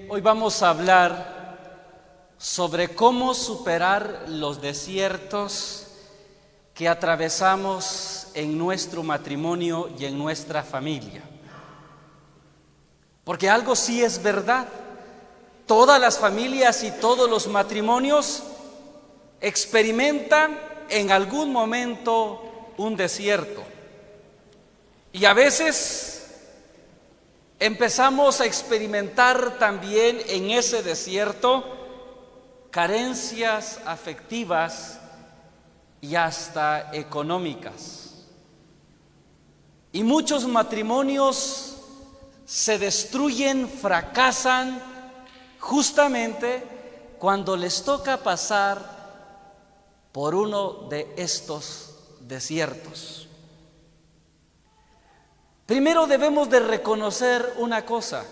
Hoy vamos a hablar sobre cómo superar los desiertos que atravesamos en nuestro matrimonio y en nuestra familia. Porque algo sí es verdad, todas las familias y todos los matrimonios experimentan en algún momento un desierto. Y a veces empezamos a experimentar también en ese desierto carencias afectivas y hasta económicas. Y muchos matrimonios se destruyen, fracasan justamente cuando les toca pasar por uno de estos desiertos. Primero debemos de reconocer una cosa: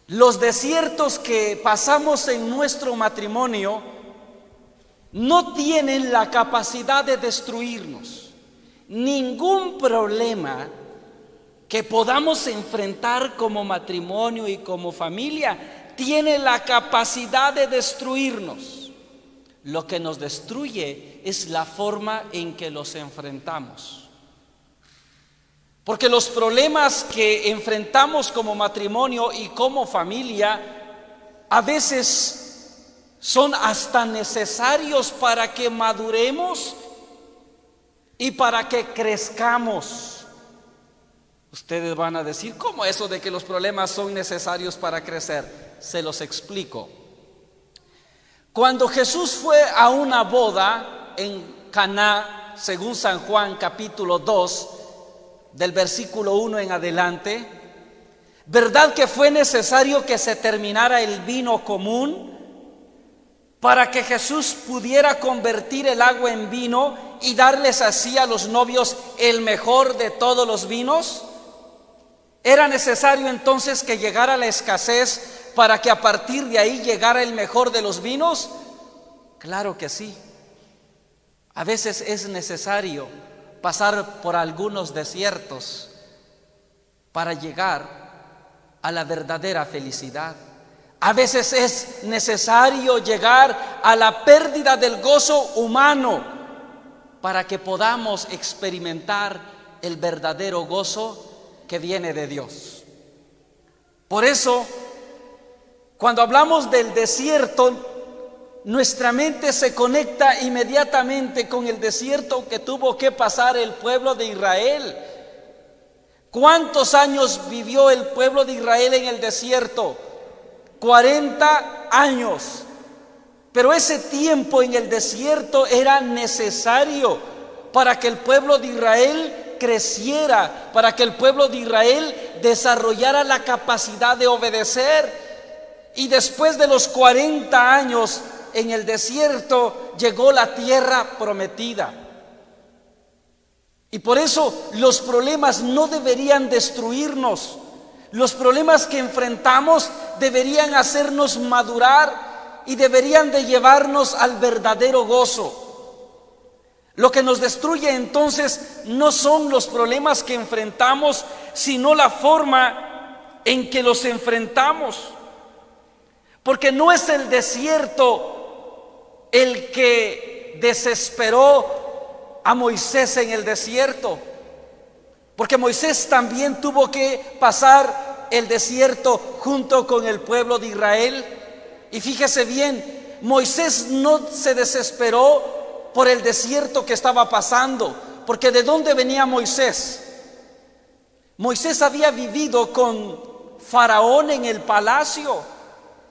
los desiertos que pasamos en nuestro matrimonio no tienen la capacidad de destruirnos. Ningún problema que podamos enfrentar como matrimonio y como familia tiene la capacidad de destruirnos. Lo que nos destruye es la forma en que los enfrentamos. Porque los problemas que enfrentamos como matrimonio y como familia a veces son hasta necesarios para que maduremos y para que crezcamos. Ustedes van a decir, ¿cómo eso de que los problemas son necesarios para crecer? Se los explico. Cuando Jesús fue a una boda en Caná, según San Juan capítulo 2, del versículo 1 en adelante, ¿verdad que fue necesario que se terminara el vino común para que Jesús pudiera convertir el agua en vino y darles así a los novios el mejor de todos los vinos? ¿Era necesario entonces que llegara la escasez para que a partir de ahí llegara el mejor de los vinos? Claro que sí. A veces es necesario pasar por algunos desiertos para llegar a la verdadera felicidad. A veces es necesario llegar a la pérdida del gozo humano para que podamos experimentar el verdadero gozo que viene de Dios. Por eso, cuando hablamos del desierto, nuestra mente se conecta inmediatamente con el desierto que tuvo que pasar el pueblo de Israel. ¿Cuántos años vivió el pueblo de Israel en el desierto? 40 años. Pero ese tiempo en el desierto era necesario para que el pueblo de Israel creciera, para que el pueblo de Israel desarrollara la capacidad de obedecer. Y después de los 40 años en el desierto llegó la tierra prometida. Y por eso los problemas no deberían destruirnos. Los problemas que enfrentamos deberían hacernos madurar y deberían de llevarnos al verdadero gozo. Lo que nos destruye entonces no son los problemas que enfrentamos, sino la forma en que los enfrentamos. Porque no es el desierto el que desesperó a Moisés en el desierto, porque Moisés también tuvo que pasar el desierto junto con el pueblo de Israel. Y fíjese bien, Moisés no se desesperó por el desierto que estaba pasando, porque ¿de dónde venía Moisés? Moisés había vivido con Faraón en el palacio.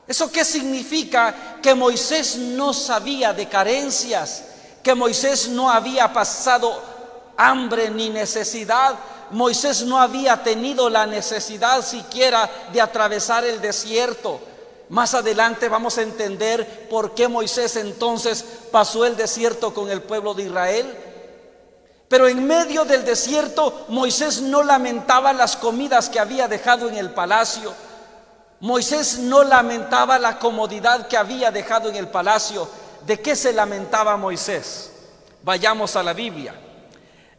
¿Eso qué significa? Que Moisés no sabía de carencias, que Moisés no había pasado hambre ni necesidad. Moisés no había tenido la necesidad siquiera de atravesar el desierto. Más adelante vamos a entender por qué Moisés entonces pasó el desierto con el pueblo de Israel. Pero en medio del desierto, Moisés no lamentaba las comidas que había dejado en el palacio. Moisés no lamentaba la comodidad que había dejado en el palacio. ¿De qué se lamentaba Moisés? Vayamos a la Biblia.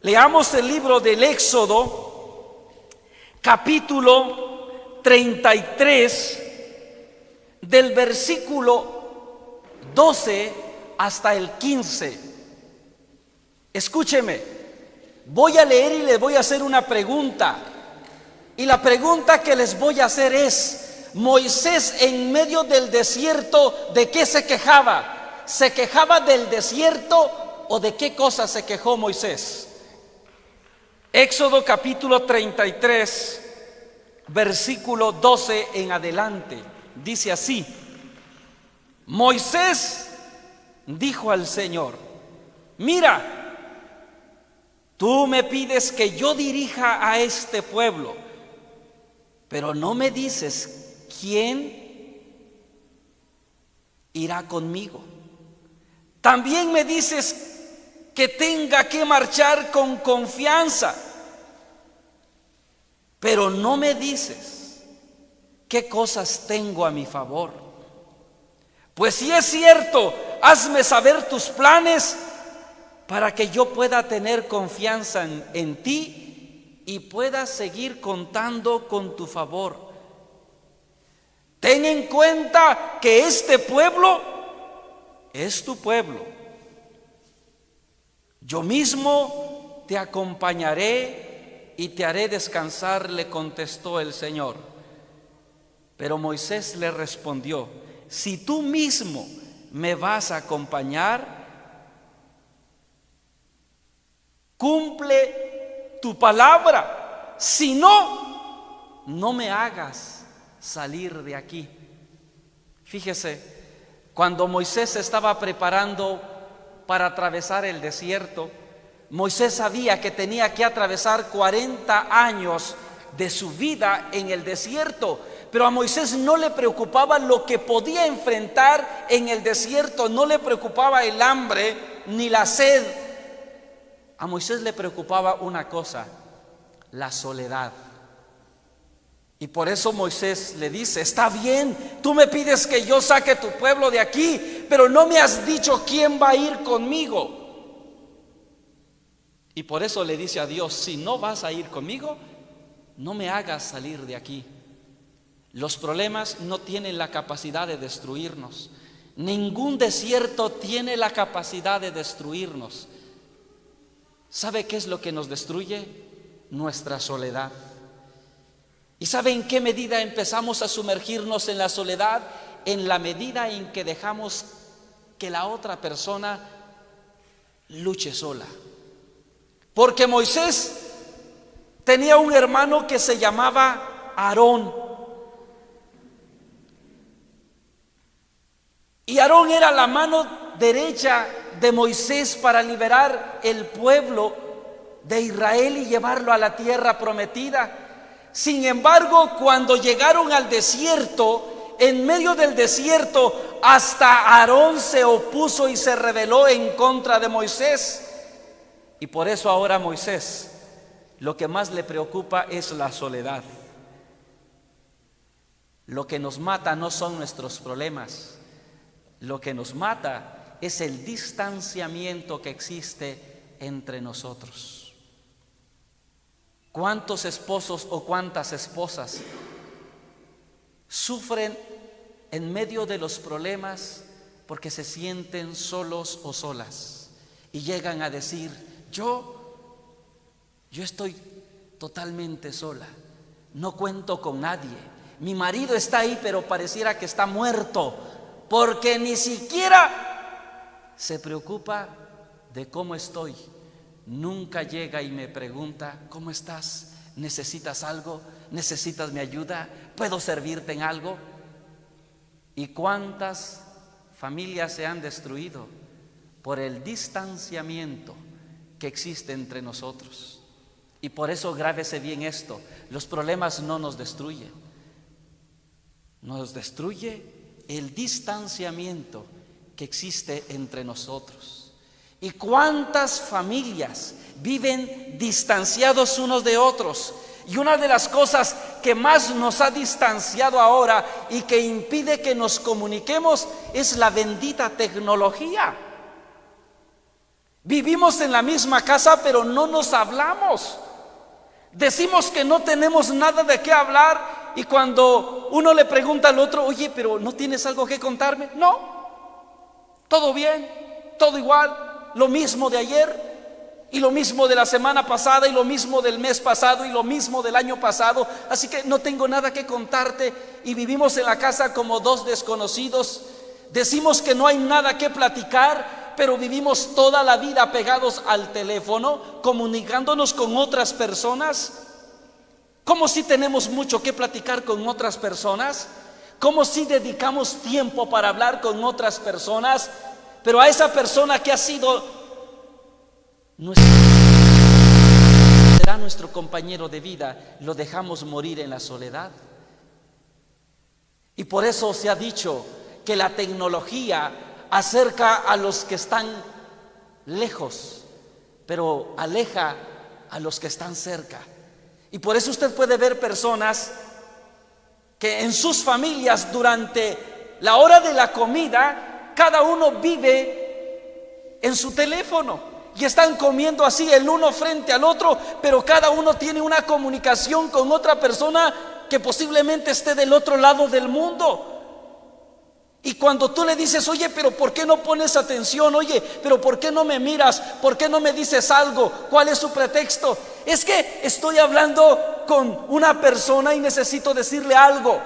Leamos el libro del Éxodo, capítulo 33, del versículo 12 hasta el 15. Escúcheme, voy a leer y les voy a hacer una pregunta. Y la pregunta que les voy a hacer es: Moisés en medio del desierto, ¿de qué se quejaba? ¿Se quejaba del desierto o de qué cosa se quejó Moisés? Éxodo capítulo 33, versículo 12 en adelante, dice así: Moisés dijo al Señor: mira, tú me pides que yo dirija a este pueblo, pero no me dices quién irá conmigo. También me dices que tenga que marchar con confianza, pero no me dices qué cosas tengo a mi favor. Pues si es cierto, hazme saber tus planes para que yo pueda tener confianza en ti y pueda seguir contando con tu favor. Ten en cuenta que este pueblo es tu pueblo. Yo mismo te acompañaré y te haré descansar, le contestó el Señor. Pero Moisés le respondió: si tú mismo me vas a acompañar, cumple tu palabra. Si no, no me hagas salir de aquí. Fíjese, cuando Moisés se estaba preparando para atravesar el desierto, Moisés sabía que tenía que atravesar 40 años de su vida en el desierto. Pero a Moisés no le preocupaba lo que podía enfrentar en el desierto, no le preocupaba el hambre ni la sed. A Moisés le preocupaba una cosa: la soledad. Y por eso Moisés le dice: está bien, tú me pides que yo saque tu pueblo de aquí, pero no me has dicho quién va a ir conmigo. Y por eso le dice a Dios: si no vas a ir conmigo, no me hagas salir de aquí. Los problemas no tienen la capacidad de destruirnos. Ningún desierto tiene la capacidad de destruirnos. ¿Sabe qué es lo que nos destruye? Nuestra soledad. ¿Y sabe en qué medida empezamos a sumergirnos en la soledad? En la medida en que dejamos que la otra persona luche sola. Porque Moisés tenía un hermano que se llamaba Aarón. Y Aarón era la mano derecha de Moisés para liberar el pueblo de Israel y llevarlo a la tierra prometida. Sin embargo, cuando llegaron al desierto, en medio del desierto, hasta Aarón se opuso y se rebeló en contra de Moisés. Y por eso ahora Moisés, lo que más le preocupa es la soledad. Lo que nos mata no son nuestros problemas. Lo que nos mata es el distanciamiento que existe entre nosotros. ¿Cuántos esposos o cuántas esposas sufren en medio de los problemas porque se sienten solos o solas y llegan a decir: yo estoy totalmente sola, no cuento con nadie, mi marido está ahí pero pareciera que está muerto, porque ni siquiera se preocupa de cómo estoy. Nunca llega y me pregunta: ¿cómo estás? ¿Necesitas algo? ¿Necesitas mi ayuda? ¿Puedo servirte en algo? ¿Y cuántas familias se han destruido por el distanciamiento que existe entre nosotros? Y por eso grábese bien esto: los problemas no nos destruyen, nos destruye el distanciamiento que existe entre nosotros. ¿Y cuántas familias viven distanciados unos de otros? Y una de las cosas que más nos ha distanciado ahora y que impide que nos comuniquemos es la bendita tecnología. Vivimos en la misma casa, pero no nos hablamos. Decimos que no tenemos nada de qué hablar y cuando uno le pregunta al otro, oye, pero ¿no tienes algo que contarme? No, todo bien, todo igual, lo mismo de ayer y lo mismo de la semana pasada y lo mismo del mes pasado y lo mismo del año pasado, así que no tengo nada que contarte. Y vivimos en la casa como dos desconocidos. Decimos que no hay nada que platicar, pero vivimos toda la vida pegados al teléfono, comunicándonos con otras personas. Como si tenemos mucho que platicar con otras personas, como si dedicamos tiempo para hablar con otras personas, pero a esa persona que ha sido será nuestro compañero de vida, lo dejamos morir en la soledad. Y por eso se ha dicho que la tecnología acerca a los que están lejos, pero aleja a los que están cerca. Y por eso usted puede ver personas que en sus familias durante la hora de la comida, cada uno vive en su teléfono. Y están comiendo así el uno frente al otro, pero cada uno tiene una comunicación con otra persona que posiblemente esté del otro lado del mundo. Y cuando tú le dices, oye, pero ¿por qué no pones atención? Oye, pero ¿por qué no me miras? ¿Por qué no me dices algo? ¿Cuál es su pretexto? Es que estoy hablando con una persona y necesito decirle algo.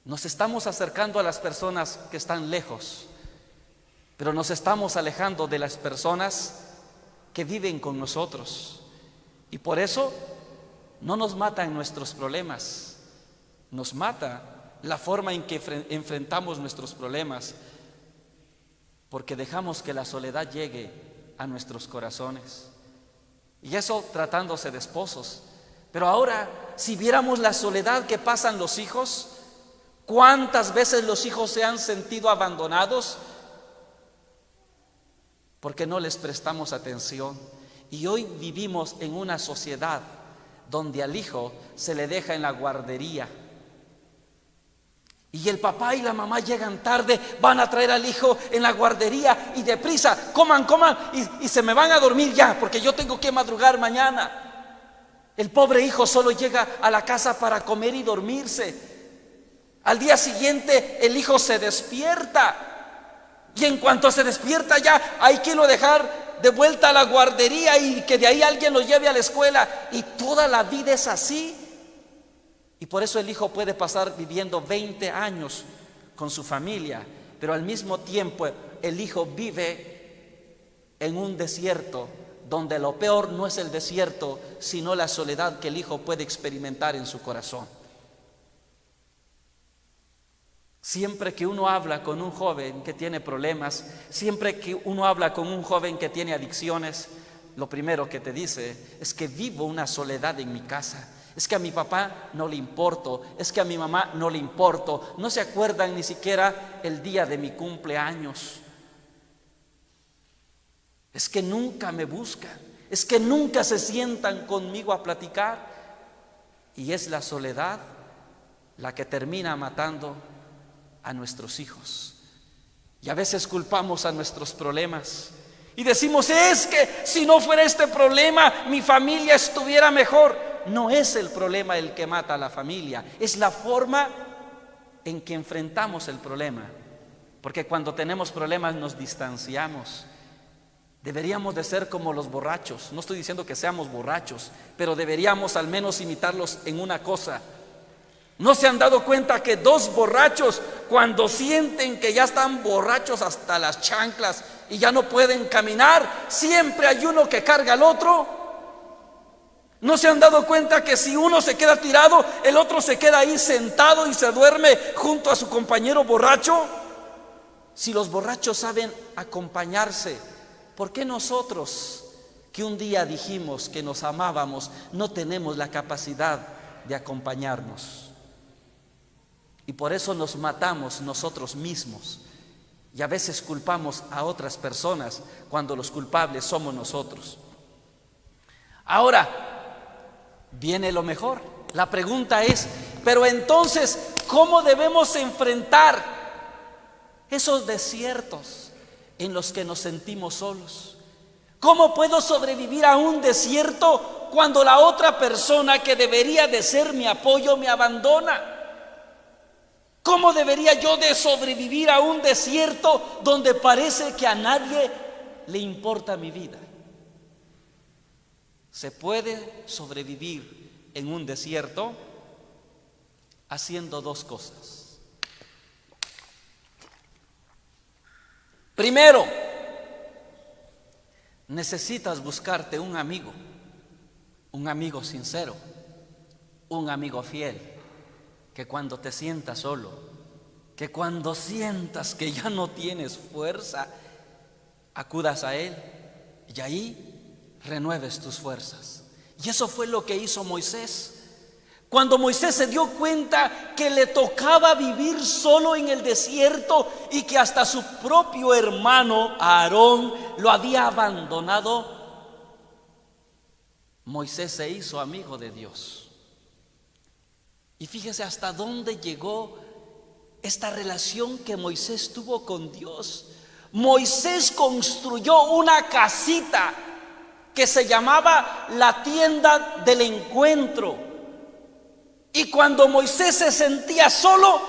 Nos estamos acercando a las personas que están lejos, pero nos estamos alejando de las personas que viven con nosotros. Y por eso no nos matan nuestros problemas, nos mata la forma en que enfrentamos nuestros problemas, porque dejamos que la soledad llegue a nuestros corazones. Y eso tratándose de esposos. Pero ahora, si viéramos la soledad que pasan los hijos, ¿cuántas veces los hijos se han sentido abandonados? Porque no les prestamos atención. Y hoy vivimos en una sociedad donde al hijo se le deja en la guardería. Y el papá y la mamá llegan tarde, van a traer al hijo en la guardería y deprisa, coman y se me van a dormir ya, porque yo tengo que madrugar mañana. El pobre hijo solo llega a la casa para comer y dormirse. Al día siguiente el hijo se despierta. Y en cuanto se despierta ya hay que lo dejar de vuelta a la guardería y que de ahí alguien lo lleve a la escuela. Y toda la vida es así. Y por eso el hijo puede pasar viviendo 20 años con su familia, pero al mismo tiempo el hijo vive en un desierto donde lo peor no es el desierto, sino la soledad que el hijo puede experimentar en su corazón. Siempre que uno habla con un joven que tiene problemas, siempre que uno habla con un joven que tiene adicciones, lo primero que te dice es que vivo una soledad en mi casa. Es que a mi papá no le importo, es que a mi mamá no le importo, no se acuerdan ni siquiera el día de mi cumpleaños. Es que nunca me buscan, es que nunca se sientan conmigo a platicar. Y es la soledad la que termina matando a nuestros hijos. Y a veces culpamos a nuestros problemas y decimos, es que si no fuera este problema, mi familia estuviera mejor. No es el problema el que mata a la familia, es la forma en que enfrentamos el problema. Porque cuando tenemos problemas nos distanciamos. Deberíamos de ser como los borrachos. No estoy diciendo que seamos borrachos, pero deberíamos al menos imitarlos en una cosa. ¿No se han dado cuenta que dos borrachos, cuando sienten que ya están borrachos hasta las chanclas y ya no pueden caminar, siempre hay uno que carga al otro? ¿No se han dado cuenta que si uno se queda tirado, el otro se queda ahí sentado y se duerme junto a su compañero borracho? Si los borrachos saben acompañarse, ¿por qué nosotros, que un día dijimos que nos amábamos, no tenemos la capacidad de acompañarnos? Y por eso nos matamos nosotros mismos. Y a veces culpamos a otras personas cuando los culpables somos nosotros. Ahora viene lo mejor. La pregunta es, pero entonces, ¿cómo debemos enfrentar esos desiertos en los que nos sentimos solos? ¿Cómo puedo sobrevivir a un desierto cuando la otra persona que debería de ser mi apoyo me abandona? ¿Cómo debería yo de sobrevivir a un desierto donde parece que a nadie le importa mi vida? Se puede sobrevivir en un desierto haciendo dos cosas. Primero, necesitas buscarte un amigo sincero, un amigo fiel, que cuando te sientas solo, que cuando sientas que ya no tienes fuerza, acudas a él y ahí renueves tus fuerzas. Y eso fue lo que hizo Moisés. Cuando Moisés se dio cuenta que le tocaba vivir solo en el desierto y que hasta su propio hermano Aarón lo había abandonado, Moisés se hizo amigo de Dios. Y fíjese hasta dónde llegó esta relación que Moisés tuvo con Dios. Moisés construyó una casita que se llamaba la tienda del encuentro. Y cuando Moisés se sentía solo,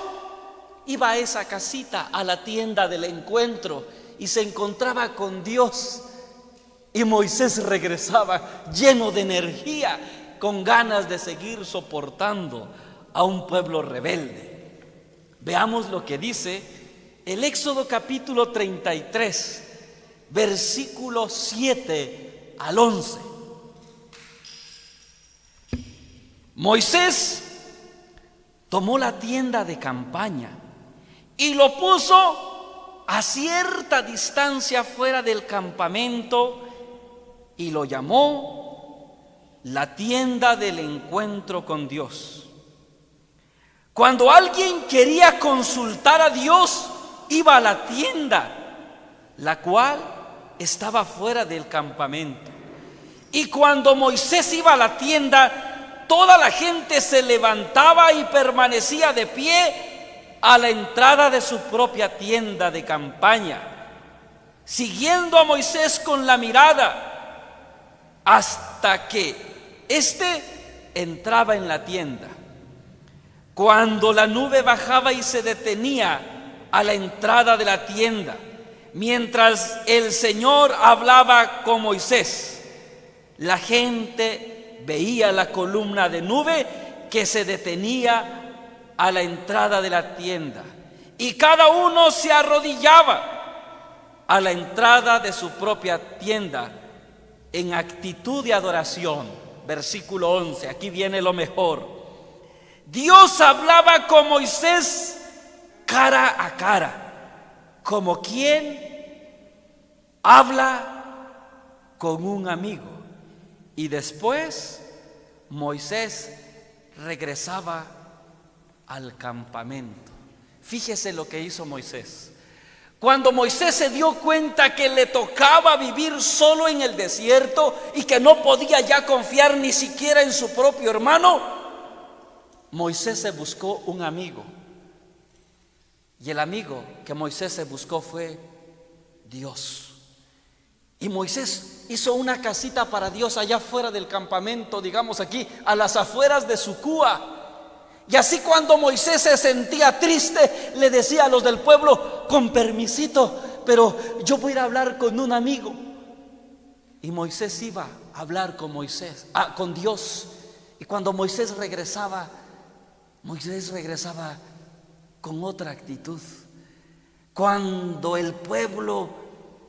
iba a esa casita, a la tienda del encuentro, y se encontraba con Dios. Y Moisés regresaba lleno de energía, con ganas de seguir soportando a un pueblo rebelde. Veamos lo que dice el Éxodo capítulo 33, versículo 7 al 11. Moisés tomó la tienda de campaña y lo puso a cierta distancia fuera del campamento y lo llamó la tienda del encuentro con Dios. Cuando alguien quería consultar a Dios, iba a la tienda, la cual estaba fuera del campamento. Y cuando Moisés iba a la tienda, toda la gente se levantaba y permanecía de pie a la entrada de su propia tienda de campaña, siguiendo a Moisés con la mirada hasta que éste entraba en la tienda. Cuando la nube bajaba y se detenía a la entrada de la tienda, mientras el Señor hablaba con Moisés, la gente veía la columna de nube que se detenía a la entrada de la tienda, y cada uno se arrodillaba a la entrada de su propia tienda en actitud de adoración. Versículo 11, aquí viene lo mejor. Dios hablaba con Moisés cara a cara, como quien habla con un amigo. Y después Moisés regresaba al campamento. Fíjese lo que hizo Moisés. Cuando Moisés se dio cuenta que le tocaba vivir solo en el desierto y que no podía ya confiar ni siquiera en su propio hermano, Moisés se buscó un amigo. Y el amigo que Moisés se buscó fue Dios. Y Moisés hizo una casita para Dios allá fuera del campamento, digamos aquí, a las afueras de Sucúa. Y así cuando Moisés se sentía triste, le decía a los del pueblo: con permisito, pero yo voy a ir a hablar con un amigo. Y Moisés iba a hablar con con Dios. Y cuando Moisés regresaba con otra actitud. Cuando el pueblo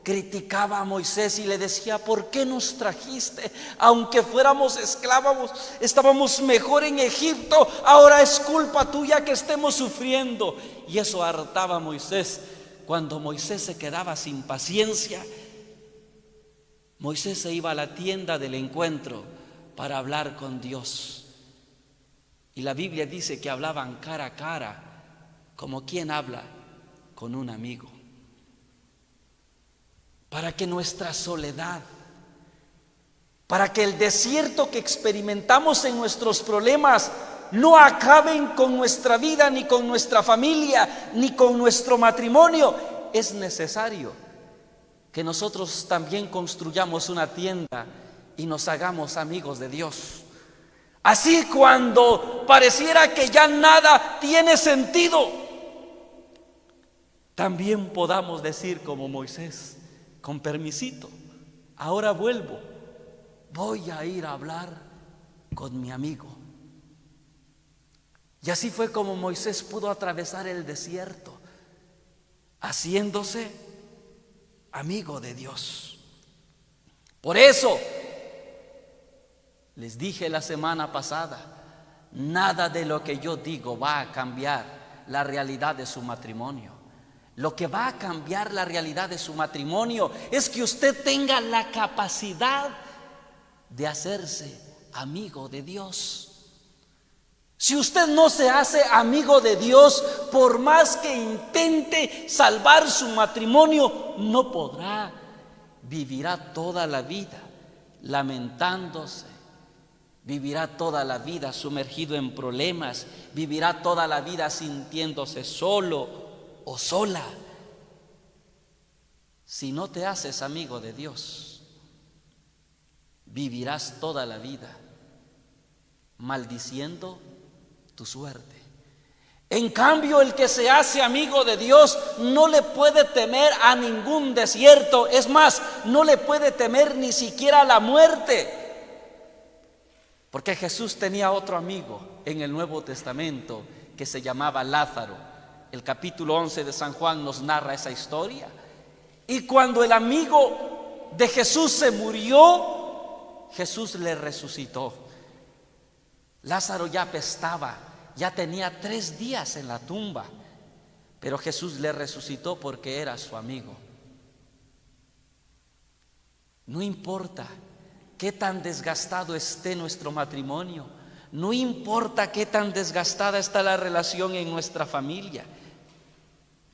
criticaba a Moisés y le decía: ¿por qué nos trajiste? Aunque fuéramos esclavos, estábamos mejor en Egipto, ahora es culpa tuya que estemos sufriendo. Y eso hartaba a Moisés. Cuando Moisés se quedaba sin paciencia, Moisés se iba a la tienda del encuentro para hablar con Dios. Y la Biblia dice que hablaban cara a cara, como quien habla con un amigo. Para que nuestra soledad, para que el desierto que experimentamos en nuestros problemas no acaben con nuestra vida, ni con nuestra familia, ni con nuestro matrimonio, es necesario que nosotros también construyamos una tienda y nos hagamos amigos de Dios. Así cuando pareciera que ya nada tiene sentido, también podamos decir como Moisés, con permisito, ahora vuelvo, voy a ir a hablar con mi amigo. Y así fue como Moisés pudo atravesar el desierto, haciéndose amigo de Dios. Por eso les dije la semana pasada, nada de lo que yo digo va a cambiar la realidad de su matrimonio. Lo que va a cambiar la realidad de su matrimonio es que usted tenga la capacidad de hacerse amigo de Dios. Si usted no se hace amigo de Dios, por más que intente salvar su matrimonio, no podrá. Vivirá toda la vida lamentándose, vivirá toda la vida sumergido en problemas, vivirá toda la vida sintiéndose solo o sola. Si no te haces amigo de Dios, vivirás toda la vida maldiciendo tu suerte. En cambio, el que se hace amigo de Dios no le puede temer a ningún desierto. Es más, no le puede temer ni siquiera a la muerte. Porque Jesús tenía otro amigo en el Nuevo Testamento que se llamaba Lázaro. El capítulo 11 de San Juan nos narra esa historia. Y cuando el amigo de Jesús se murió, Jesús le resucitó. Lázaro ya apestaba, ya tenía 3 días en la tumba, pero Jesús le resucitó porque era su amigo. No importa qué tan desgastado esté nuestro matrimonio, no importa qué tan desgastada está la relación en nuestra familia,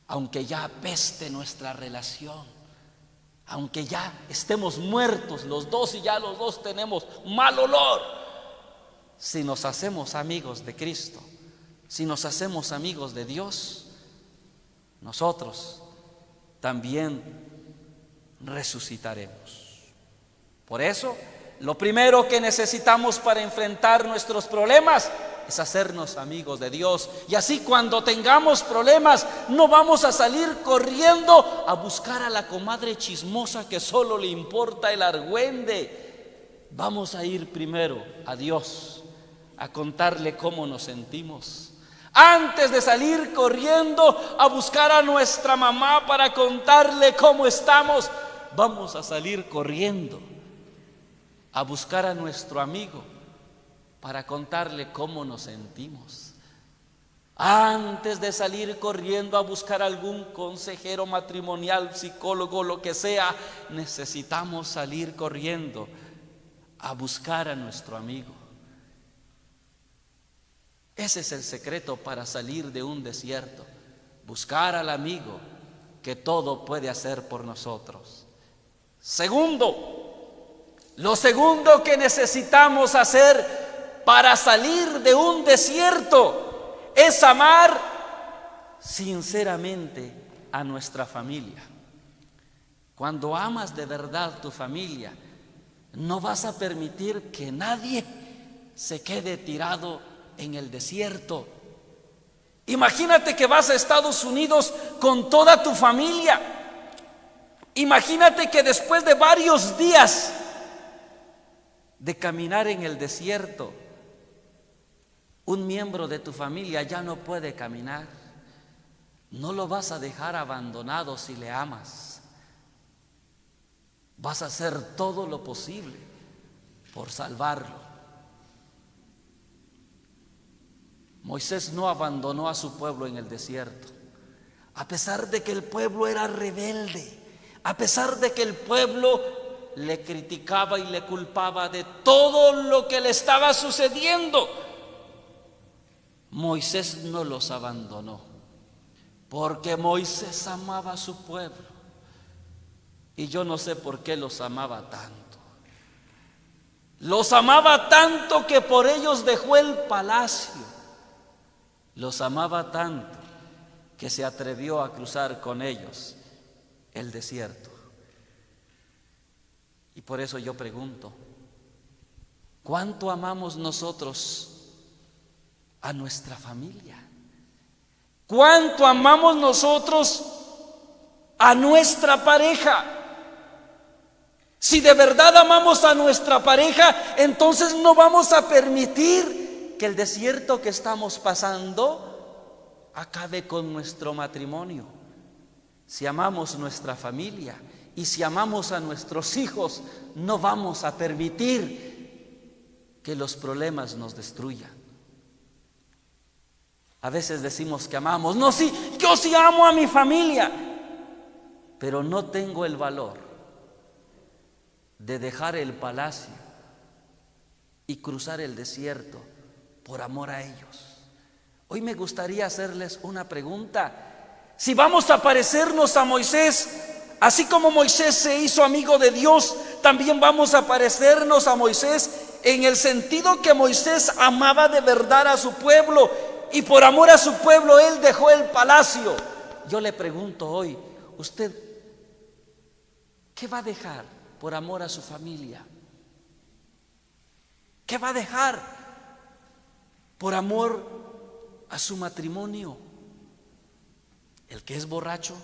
aunque ya apeste nuestra relación, aunque ya estemos muertos los dos y ya los dos tenemos mal olor, si nos hacemos amigos de Cristo, si nos hacemos amigos de Dios, nosotros también resucitaremos. Por eso, lo primero que necesitamos para enfrentar nuestros problemas es hacernos amigos de Dios. Y así cuando tengamos problemas, no vamos a salir corriendo a buscar a la comadre chismosa que solo le importa el argüende. Vamos a ir primero a Dios, a contarle cómo nos sentimos. Antes de salir corriendo a buscar a nuestra mamá para contarle cómo estamos, vamos a salir corriendo a buscar a nuestro amigo para contarle cómo nos sentimos. Antes de salir corriendo a buscar algún consejero matrimonial, psicólogo, lo que sea, necesitamos salir corriendo a buscar a nuestro amigo. Ese es el secreto para salir de un desierto: buscar al amigo que todo puede hacer por nosotros. Lo segundo que necesitamos hacer para salir de un desierto es amar sinceramente a nuestra familia. Cuando amas de verdad tu familia, no vas a permitir que nadie se quede tirado en el desierto. Imagínate que vas a Estados Unidos con toda tu familia. Imagínate que después de varios días de caminar en el desierto, un miembro de tu familia ya no puede caminar. No lo vas a dejar abandonado si le amas. Vas a hacer todo lo posible por salvarlo. Moisés no abandonó a su pueblo en el desierto, a pesar de que el pueblo era rebelde, a pesar de que el pueblo le criticaba y le culpaba de todo lo que le estaba sucediendo. Moisés no los abandonó, porque Moisés amaba a su pueblo. Y yo no sé por qué los amaba tanto. Los amaba tanto que por ellos dejó el palacio. Los amaba tanto que se atrevió a cruzar con ellos el desierto. Y por eso yo pregunto, ¿Cuánto amamos nosotros a nuestra familia? ¿Cuánto amamos nosotros a nuestra pareja? Si de verdad amamos a nuestra pareja, entonces no vamos a permitir que el desierto que estamos pasando acabe con nuestro matrimonio. Si amamos nuestra familia y si amamos a nuestros hijos, no vamos a permitir que los problemas nos destruyan. A veces decimos que amamos. No, sí, yo sí amo a mi familia, pero no tengo el valor de dejar el palacio y cruzar el desierto por amor a ellos. Hoy me gustaría hacerles una pregunta. Si vamos a parecernos a Moisés, así como Moisés se hizo amigo de Dios, también vamos a parecernos a Moisés en el sentido que Moisés amaba de verdad a su pueblo y por amor a su pueblo él dejó el palacio. Yo le pregunto hoy, ¿usted qué va a dejar por amor a su familia? ¿Qué va a dejar por amor a su matrimonio? El que es borracho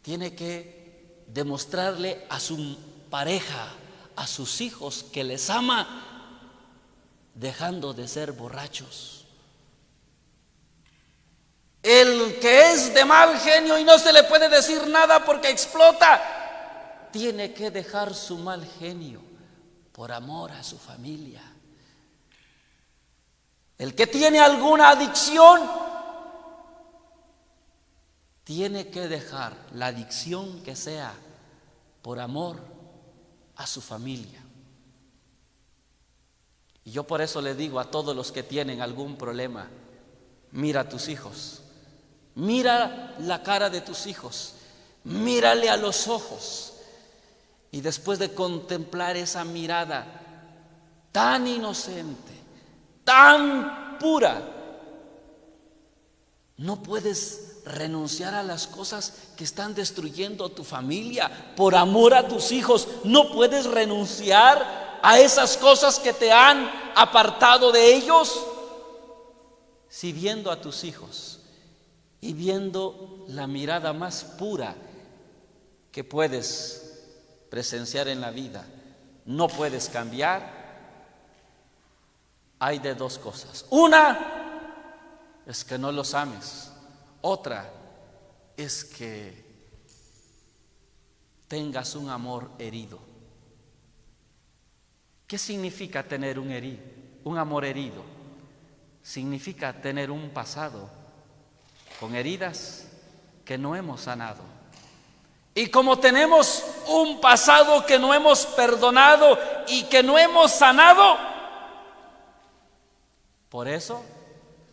tiene que demostrarle a su pareja, a sus hijos, que les ama, dejando de ser borrachos. El que es de mal genio y no se le puede decir nada porque explota, tiene que dejar su mal genio por amor a su familia. El que tiene alguna adicción tiene que dejar la adicción que sea por amor a su familia. Y yo por eso le digo a todos los que tienen algún problema, mira a tus hijos, mira la cara de tus hijos, mírale a los ojos, y después de contemplar esa mirada tan inocente, tan pura, no puedes renunciar a las cosas que están destruyendo tu familia por amor a tus hijos. No puedes renunciar a esas cosas que te han apartado de ellos. Si viendo a tus hijos y viendo la mirada más pura que puedes presenciar en la vida, no puedes cambiar, hay de dos cosas. Una es que no los ames. Otra es que tengas un amor herido. ¿Qué significa tener un amor herido? Significa tener un pasado con heridas que no hemos sanado. Y como tenemos un pasado que no hemos perdonado y que no hemos sanado, por eso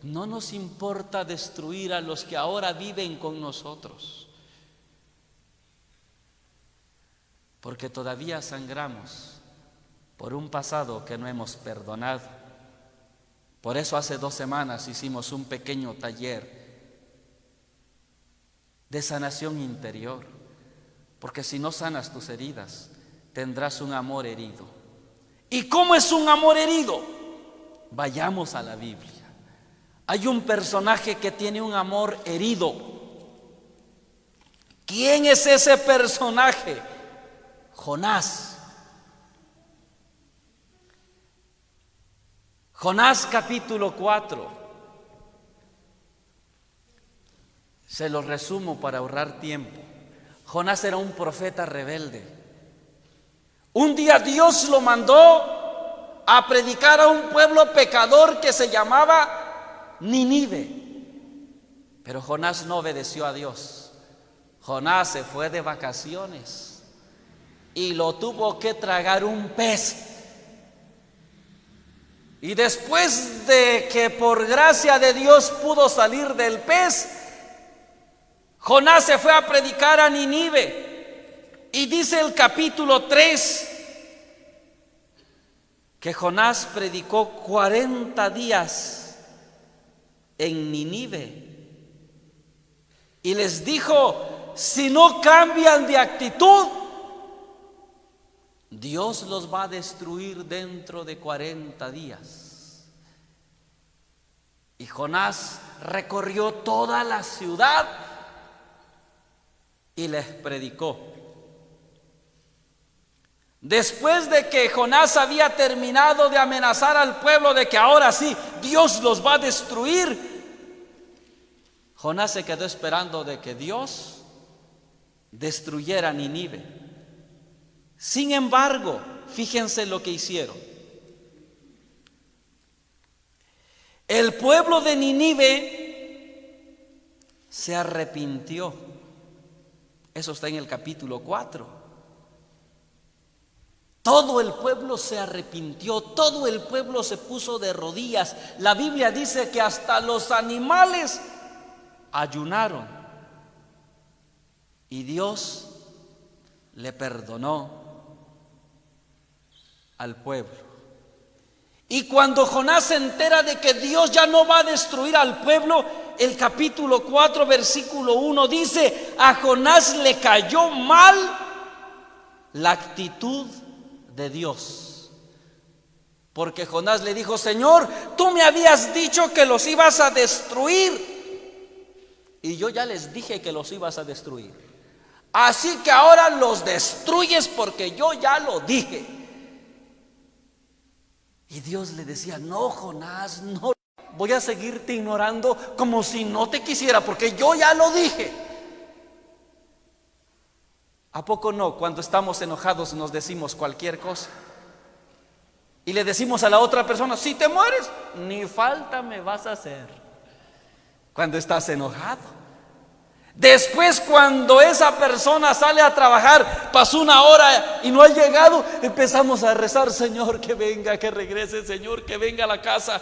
no nos importa destruir a los que ahora viven con nosotros, porque todavía sangramos por un pasado que no hemos perdonado. Por eso hace 2 semanas hicimos un pequeño taller de sanación interior, porque si no sanas tus heridas, tendrás un amor herido. ¿Y cómo es un amor herido? Vayamos a la Biblia. Hay un personaje que tiene un amor herido. ¿Quién es ese personaje? Jonás. Jonás capítulo 4. Se lo resumo para ahorrar tiempo. Jonás era un profeta rebelde. Un día Dios lo mandó a predicar a un pueblo pecador que se llamaba Nínive. Pero Jonás no obedeció a Dios. Jonás se fue de vacaciones y lo tuvo que tragar un pez. Y después de que por gracia de Dios pudo salir del pez, Jonás se fue a predicar a Nínive. Y dice el capítulo 3 que Jonás predicó 40 días en Nínive y les dijo: si no cambian de actitud, Dios los va a destruir dentro de 40 días. Y Jonás recorrió toda la ciudad y les predicó. Después de que Jonás había terminado de amenazar al pueblo de que ahora sí Dios los va a destruir, Jonás se quedó esperando de que Dios destruyera Nínive. Sin embargo, fíjense lo que hicieron. El pueblo de Nínive se arrepintió. Eso está en el capítulo 4. Todo el pueblo se arrepintió, todo el pueblo se puso de rodillas. La Biblia dice que hasta los animales ayunaron y Dios le perdonó al pueblo. Y cuando Jonás se entera de que Dios ya no va a destruir al pueblo, el capítulo 4 versículo 1 dice: a Jonás le cayó mal la actitud de Dios, porque Jonás le dijo: Señor, tú me habías dicho que los ibas a destruir y yo ya les dije que los ibas a destruir, así que ahora los destruyes porque yo ya lo dije. Y Dios le decía: no, Jonás, no voy a seguirte ignorando como si no te quisiera, porque yo ya lo dije. ¿A poco no? Cuando estamos enojados nos decimos cualquier cosa y le decimos a la otra persona: si te mueres, ni falta me vas a hacer. Cuando estás enojado. Después, cuando esa persona sale a trabajar, pasó una hora y no ha llegado, empezamos a rezar: Señor, que venga, que regrese, Señor, que venga a la casa.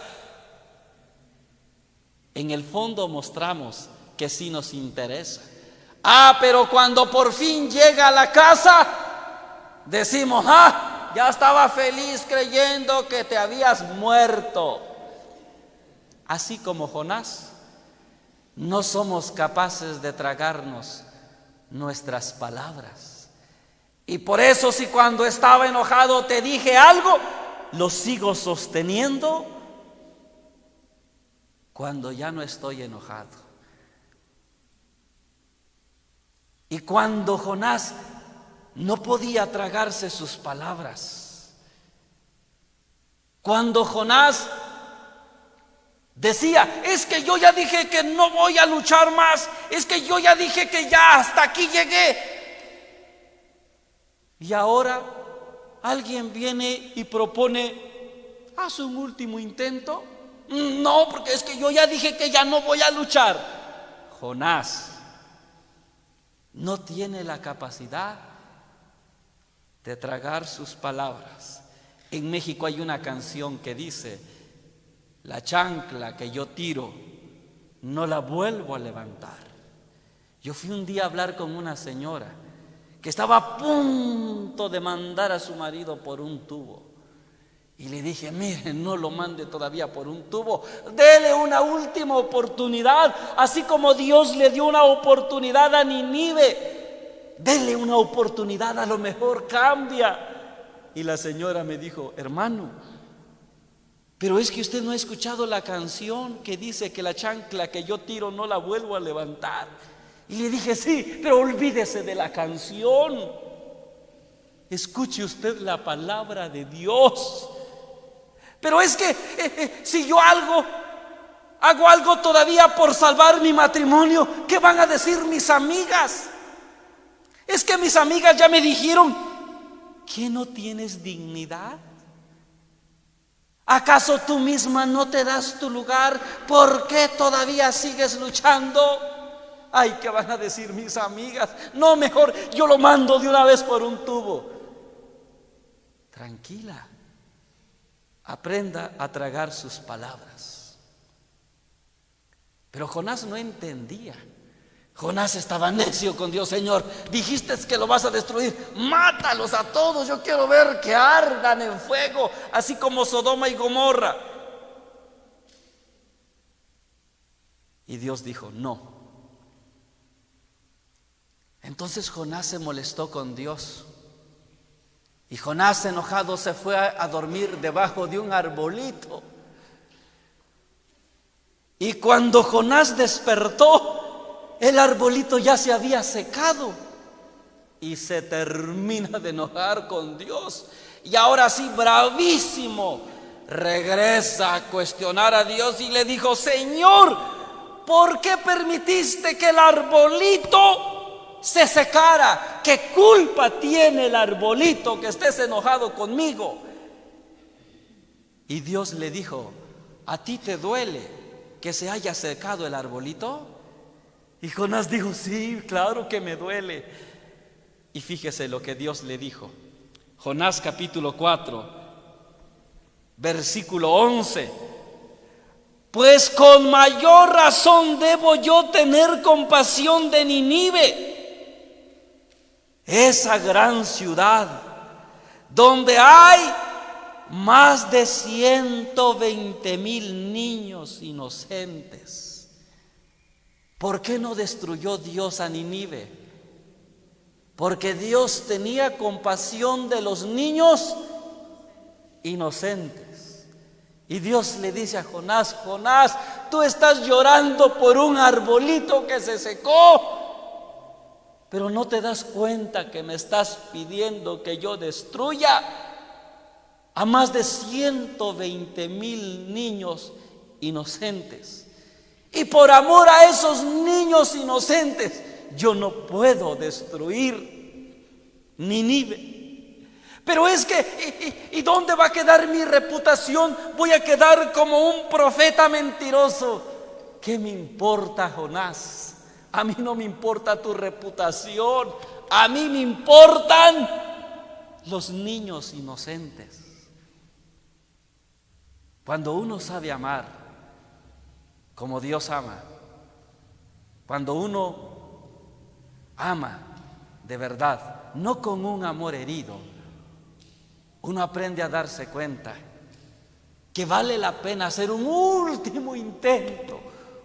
En el fondo mostramos que sí nos interesa. Pero cuando por fin llega a la casa, decimos: ya estaba feliz creyendo que te habías muerto. Así como Jonás, no somos capaces de tragarnos nuestras palabras. Y por eso, si cuando estaba enojado te dije algo, lo sigo sosteniendo cuando ya no estoy enojado. Y cuando Jonás no podía tragarse sus palabras, cuando Jonás decía: es que yo ya dije que no voy a luchar más, es que yo ya dije que ya hasta aquí llegué, y ahora alguien viene y propone: haz un último intento. No, porque es que yo ya dije que ya no voy a luchar. Jonás no tiene la capacidad de tragar sus palabras. En México hay una canción que dice: la chancla que yo tiro no la vuelvo a levantar. Yo fui un día a hablar con una señora que estaba a punto de mandar a su marido por un tubo, y le dije: mire, no lo mande todavía por un tubo, dele una última oportunidad, así como Dios le dio una oportunidad a Nínive, dele una oportunidad, a lo mejor cambia. Y la señora me dijo: hermano, pero es que usted no ha escuchado la canción que dice que la chancla que yo tiro no la vuelvo a levantar. Y le dije: sí, pero olvídese de la canción, escuche usted la palabra de Dios. Pero es que si yo hago algo todavía por salvar mi matrimonio, ¿qué van a decir mis amigas? Es que mis amigas ya me dijeron: ¿que no tienes dignidad? ¿Acaso tú misma no te das tu lugar? ¿Por qué todavía sigues luchando? Ay, ¿qué van a decir mis amigas? No, mejor yo lo mando de una vez por un tubo. Tranquila, aprenda a tragar sus palabras. Pero Jonás no entendía. Jonás estaba necio con Dios: Señor, dijiste que lo vas a destruir, mátalos a todos, yo quiero ver que ardan en fuego, así como Sodoma y Gomorra. Y Dios dijo: no. Entonces Jonás se molestó con Dios Y Jonás, enojado, se fue a dormir debajo de un arbolito. Y cuando Jonás despertó, el arbolito ya se había secado. Y se termina de enojar con Dios. Y ahora sí, bravísimo, regresa a cuestionar a Dios y le dijo: Señor, ¿por qué permitiste que el arbolito se secara? ¿Qué culpa tiene el arbolito que estés enojado conmigo? Y Dios le dijo: ¿a ti te duele que se haya secado el arbolito? Y Jonás dijo: sí, claro que me duele. Y fíjese lo que Dios le dijo. Jonás capítulo 4, versículo 11. Pues con mayor razón debo yo tener compasión de Nínive, esa gran ciudad, donde hay más de 120,000 niños inocentes. ¿Por qué no destruyó Dios a Nínive? Porque Dios tenía compasión de los niños inocentes. Y Dios le dice a Jonás: Jonás, tú estás llorando por un arbolito que se secó, pero no te das cuenta que me estás pidiendo que yo destruya a más de 120,000 niños inocentes. Y por amor a esos niños inocentes, yo no puedo destruir Nínive. Pero es que, ¿y dónde va a quedar mi reputación? Voy a quedar como un profeta mentiroso. ¿Qué me importa, Jonás? A mí no me importa tu reputación. A mí me importan los niños inocentes. Cuando uno sabe amar como Dios ama, cuando uno ama de verdad, no con un amor herido, uno aprende a darse cuenta que vale la pena hacer un último intento,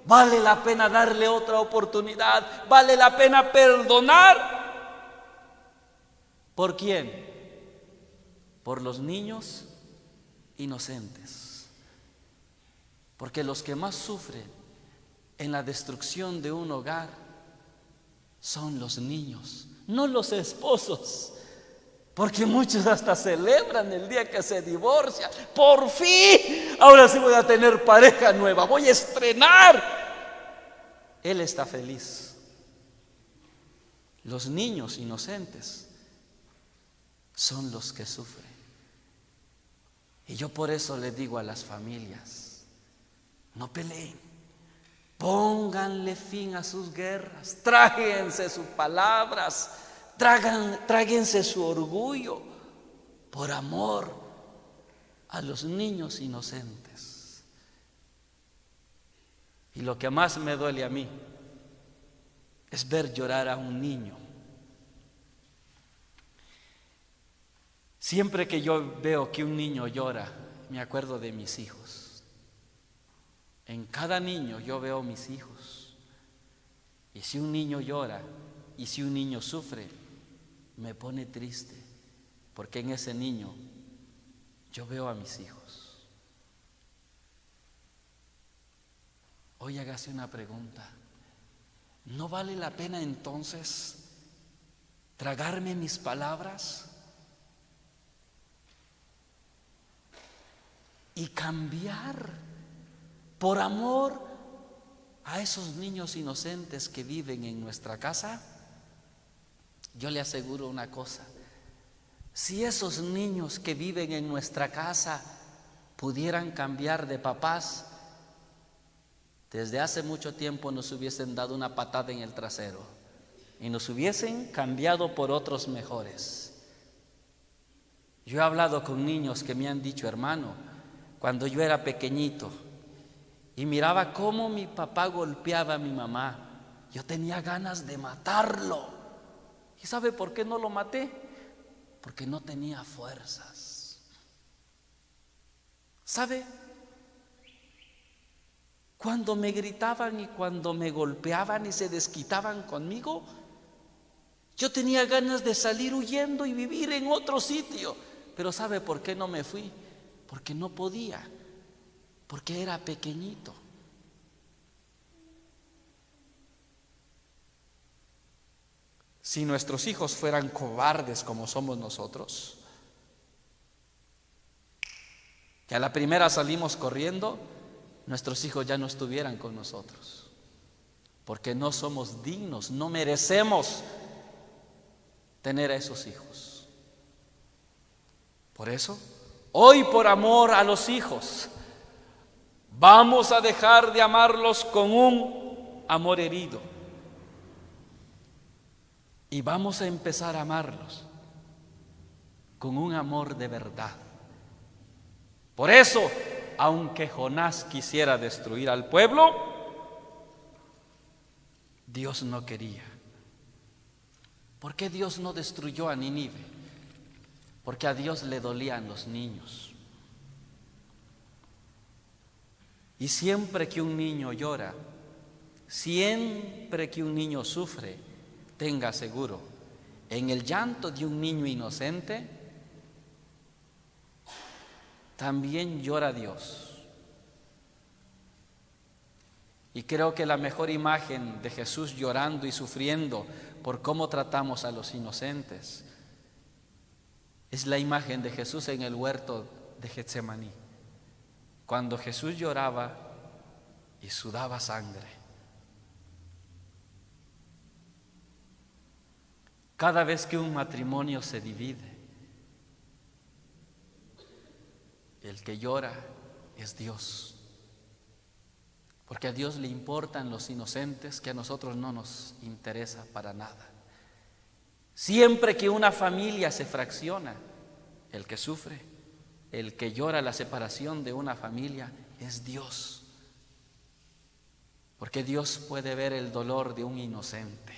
vale la pena darle otra oportunidad, vale la pena perdonar. ¿Por quién? Por los niños inocentes. Porque los que más sufren en la destrucción de un hogar son los niños, no los esposos. Porque muchos hasta celebran el día que se divorcian. Por fin, ahora sí voy a tener pareja nueva, voy a estrenar. Él está feliz. Los niños inocentes son los que sufren. Y yo por eso le digo a las familias: no peleen, pónganle fin a sus guerras, tráguense sus palabras, tráguense su orgullo, por amor a los niños inocentes. Y lo que más me duele a mí es ver llorar a un niño. Siempre que yo veo que un niño llora, me acuerdo de mis hijos. En cada niño yo veo mis hijos. Y si un niño llora y si un niño sufre, me pone triste, porque en ese niño yo veo a mis hijos. Hoy hágase una pregunta: ¿no vale la pena entonces tragarme mis palabras y cambiar por amor a esos niños inocentes que viven en nuestra casa? Yo le aseguro una cosa: si esos niños que viven en nuestra casa pudieran cambiar de papás, desde hace mucho tiempo nos hubiesen dado una patada en el trasero y nos hubiesen cambiado por otros mejores. Yo he hablado con niños que me han dicho: hermano, cuando yo era pequeñito y miraba cómo mi papá golpeaba a mi mamá, yo tenía ganas de matarlo. ¿Y sabe por qué no lo maté? Porque no tenía fuerzas. ¿Sabe? Cuando me gritaban y cuando me golpeaban y se desquitaban conmigo, Yo tenía ganas de salir huyendo y vivir en otro sitio. Pero ¿sabe por qué no me fui? Porque no podía, porque era pequeñito. Si nuestros hijos fueran cobardes como somos nosotros, que a la primera salimos corriendo, nuestros hijos ya no estuvieran con nosotros, porque no somos dignos, no merecemos tener a esos hijos. Por eso, hoy por amor a los hijos, vamos a dejar de amarlos con un amor herido y vamos a empezar a amarlos con un amor de verdad. Por eso, aunque Jonás quisiera destruir al pueblo, Dios no quería. ¿Por qué Dios no destruyó a Nínive? Porque a Dios le dolían los niños. Y siempre que un niño llora, siempre que un niño sufre, tenga seguro, en el llanto de un niño inocente, también llora Dios. Y creo que la mejor imagen de Jesús llorando y sufriendo por cómo tratamos a los inocentes es la imagen de Jesús en el huerto de Getsemaní, cuando Jesús lloraba y sudaba sangre. Cada vez que un matrimonio se divide, el que llora es Dios, porque a Dios le importan los inocentes, que a nosotros no nos interesa para nada. Siempre que una familia se fracciona, el que sufre, el que llora la separación de una familia es Dios, porque Dios puede ver el dolor de un inocente.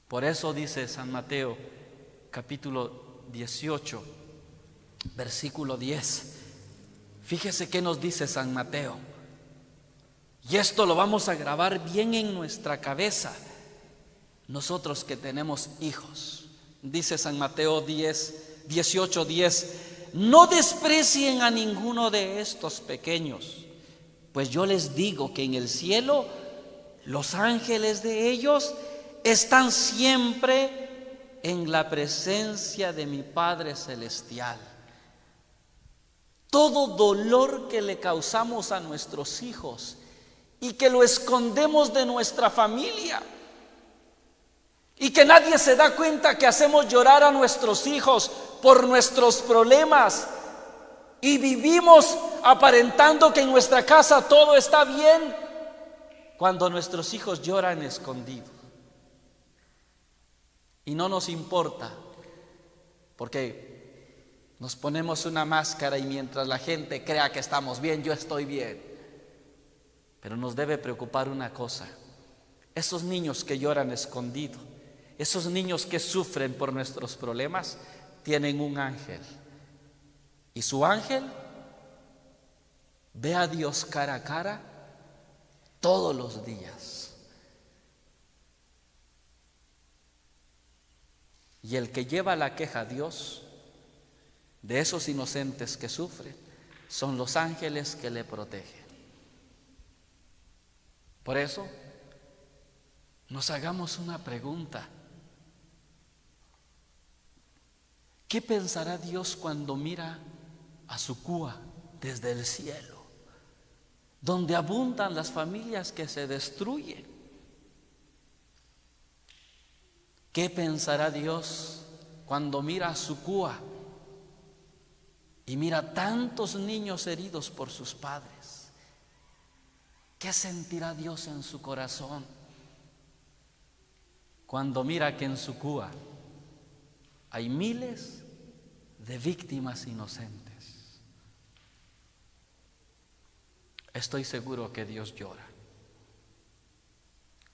Por eso dice San Mateo capítulo 18, versículo 10. Fíjese qué nos dice San Mateo. Y esto lo vamos a grabar bien en nuestra cabeza, nosotros que tenemos hijos. Dice San Mateo 18:10: no desprecien a ninguno de estos pequeños, pues yo les digo que en el cielo los ángeles de ellos están siempre en la presencia de mi Padre Celestial. Todo dolor que le causamos a nuestros hijos y que lo escondemos de nuestra familia y que nadie se da cuenta que hacemos llorar a nuestros hijos por nuestros problemas y vivimos aparentando que en nuestra casa todo está bien, cuando nuestros hijos lloran escondidos. Y no nos importa, porque nos ponemos una máscara y mientras la gente crea que estamos bien, yo estoy bien. Pero nos debe preocupar una cosa: esos niños que lloran escondido, esos niños que sufren por nuestros problemas, tienen un ángel. Y su ángel ve a Dios cara a cara todos los días. Y el que lleva la queja a Dios de esos inocentes que sufren son los ángeles que le protegen. Por eso, nos hagamos una pregunta: ¿qué pensará Dios cuando mira a su Cúa desde el cielo, donde abundan las familias que se destruyen? ¿Qué pensará Dios cuando mira a su Cúa y mira tantos niños heridos por sus padres? ¿Qué sentirá Dios en su corazón cuando mira que en su Cúa hay miles de víctimas inocentes? Estoy seguro que Dios llora,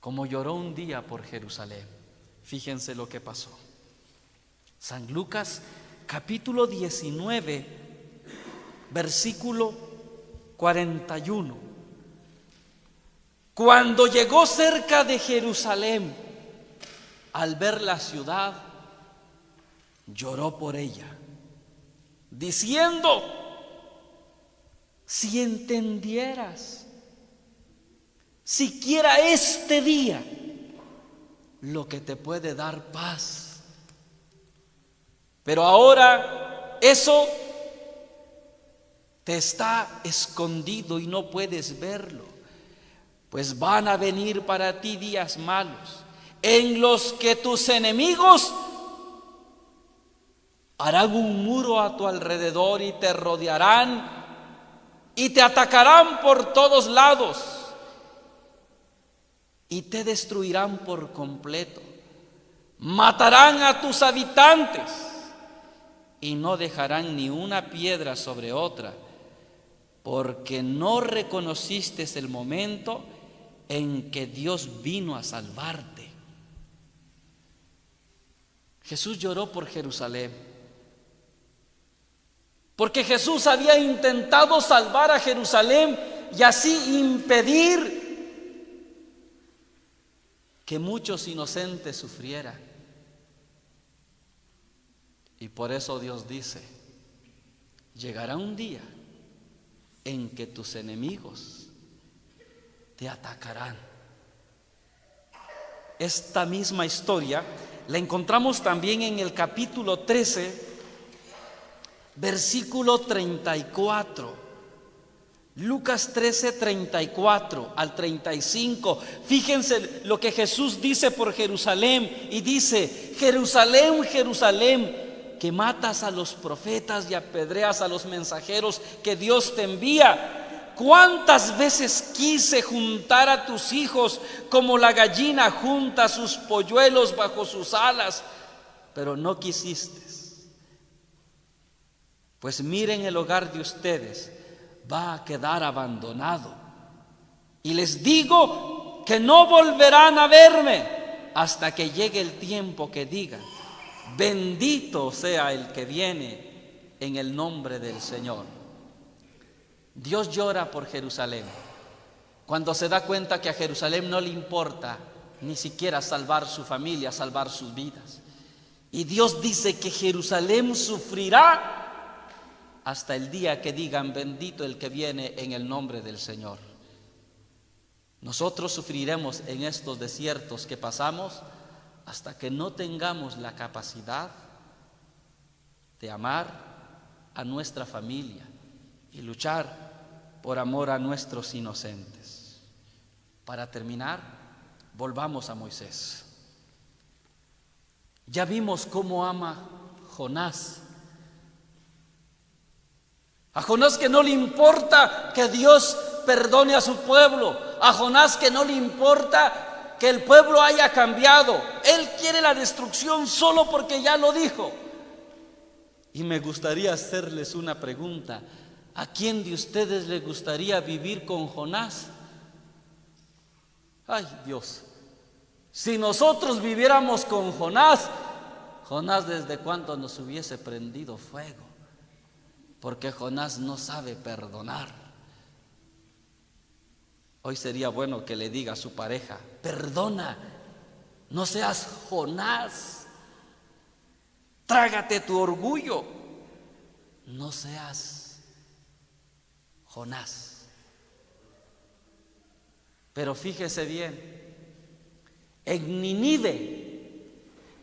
como lloró un día por Jerusalén. Fíjense lo que pasó. San Lucas capítulo 19, versículo 41. Cuando llegó cerca de Jerusalén, al ver la ciudad, lloró por ella, diciendo: si entendieras siquiera este día lo que te puede dar paz. Pero ahora eso te está escondido y no puedes verlo, pues van a venir para ti días malos, en los que tus enemigos harán un muro a tu alrededor y te rodearán y te atacarán por todos lados y te destruirán por completo. Matarán a tus habitantes y no dejarán ni una piedra sobre otra, porque no reconociste el momento en que Dios vino a salvarte. Jesús lloró por Jerusalén, porque Jesús había intentado salvar a Jerusalén y así impedir que muchos inocentes sufrieran. Y por eso Dios dice: llegará un día en que tus enemigos te atacarán. Esta misma historia la encontramos también en el capítulo 13, versículo 34. Lucas 13, 34 al 35. Fíjense lo que Jesús dice por Jerusalén, y dice: Jerusalén, Jerusalén, que matas a los profetas y apedreas a los mensajeros que Dios te envía. ¿Cuántas veces quise juntar a tus hijos como la gallina junta sus polluelos bajo sus alas, pero no quisiste? Pues miren, el hogar de ustedes va a quedar abandonado. Y les digo que no volverán a verme hasta que llegue el tiempo que digan: bendito sea el que viene en el nombre del Señor. Dios llora por Jerusalén cuando se da cuenta que a Jerusalén no le importa ni siquiera salvar su familia, salvar sus vidas. Y Dios dice que Jerusalén sufrirá hasta el día que digan: bendito el que viene en el nombre del Señor. Nosotros sufriremos en estos desiertos que pasamos hasta que no tengamos la capacidad de amar a nuestra familia y luchar por amor a nuestros inocentes. Para terminar, volvamos a Moisés. Ya vimos cómo ama Jonás. A Jonás que no le importa que Dios perdone a su pueblo. A Jonás que no le importa que el pueblo haya cambiado. Él quiere la destrucción solo porque ya lo dijo. Y me gustaría hacerles una pregunta: ¿a quién de ustedes le gustaría vivir con Jonás? Ay, Dios, si nosotros viviéramos con Jonás, desde cuándo nos hubiese prendido fuego, porque Jonás no sabe perdonar. Hoy sería bueno que le diga a su pareja: perdona, no seas Jonás, trágate tu orgullo, no seas Jonás. Pero fíjese bien, en Nínive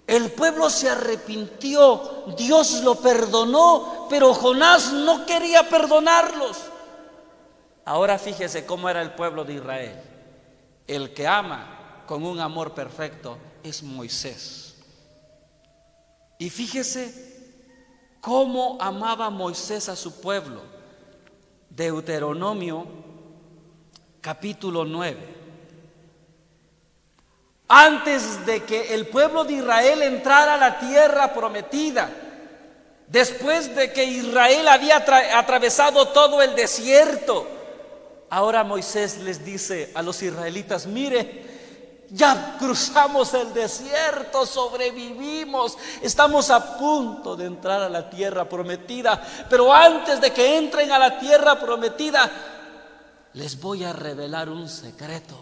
el pueblo se arrepintió, Dios lo perdonó, pero Jonás no quería perdonarlos. Ahora fíjese cómo era el pueblo de Israel. El que ama con un amor perfecto es Moisés. Y fíjese cómo amaba Moisés a su pueblo. Deuteronomio capítulo 9. Antes de que el pueblo de Israel entrara a la tierra prometida, después de que Israel había atravesado todo el desierto, ahora Moisés les dice a los israelitas: mire, ya cruzamos el desierto, sobrevivimos, estamos a punto de entrar a la tierra prometida, pero antes de que entren a la tierra prometida, les voy a revelar un secreto.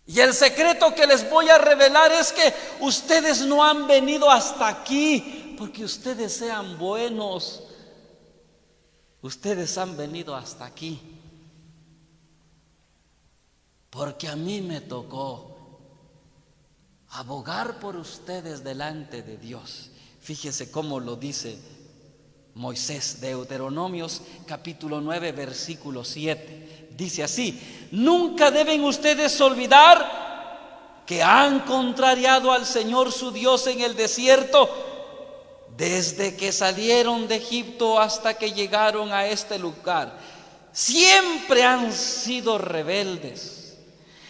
Y el secreto que les voy a revelar es que ustedes no han venido hasta aquí porque ustedes sean buenos. Ustedes han venido hasta aquí porque a mí me tocó abogar por ustedes delante de Dios. Fíjese cómo lo dice Moisés, Deuteronomios capítulo 9 versículo 7. Dice así: nunca deben ustedes olvidar que han contrariado al Señor su Dios en el desierto desde que salieron de Egipto hasta que llegaron a este lugar. Siempre han sido rebeldes.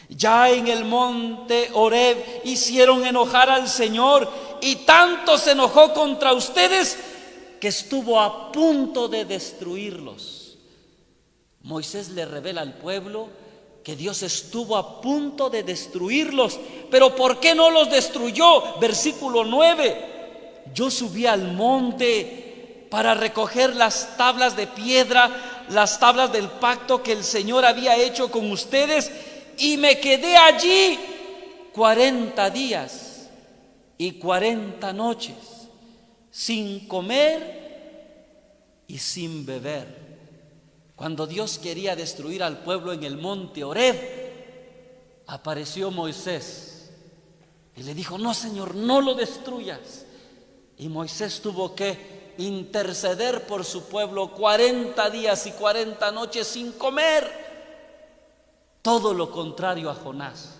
Ya en el monte Horeb hicieron enojar al Señor, y tanto se enojó contra ustedes que estuvo a punto de destruirlos. Moisés le revela al pueblo que Dios estuvo a punto de destruirlos. Pero ¿por qué no los destruyó? Versículo 9: yo subí al monte para recoger las tablas de piedra, las tablas del pacto que el Señor había hecho con ustedes, y me quedé allí 40 días y 40 noches, sin comer y sin beber. Cuando Dios quería destruir al pueblo en el monte Horeb, apareció Moisés y le dijo: no, Señor, no lo destruyas. Y Moisés tuvo que interceder por su pueblo 40 días y 40 noches sin comer. Todo lo contrario a Jonás.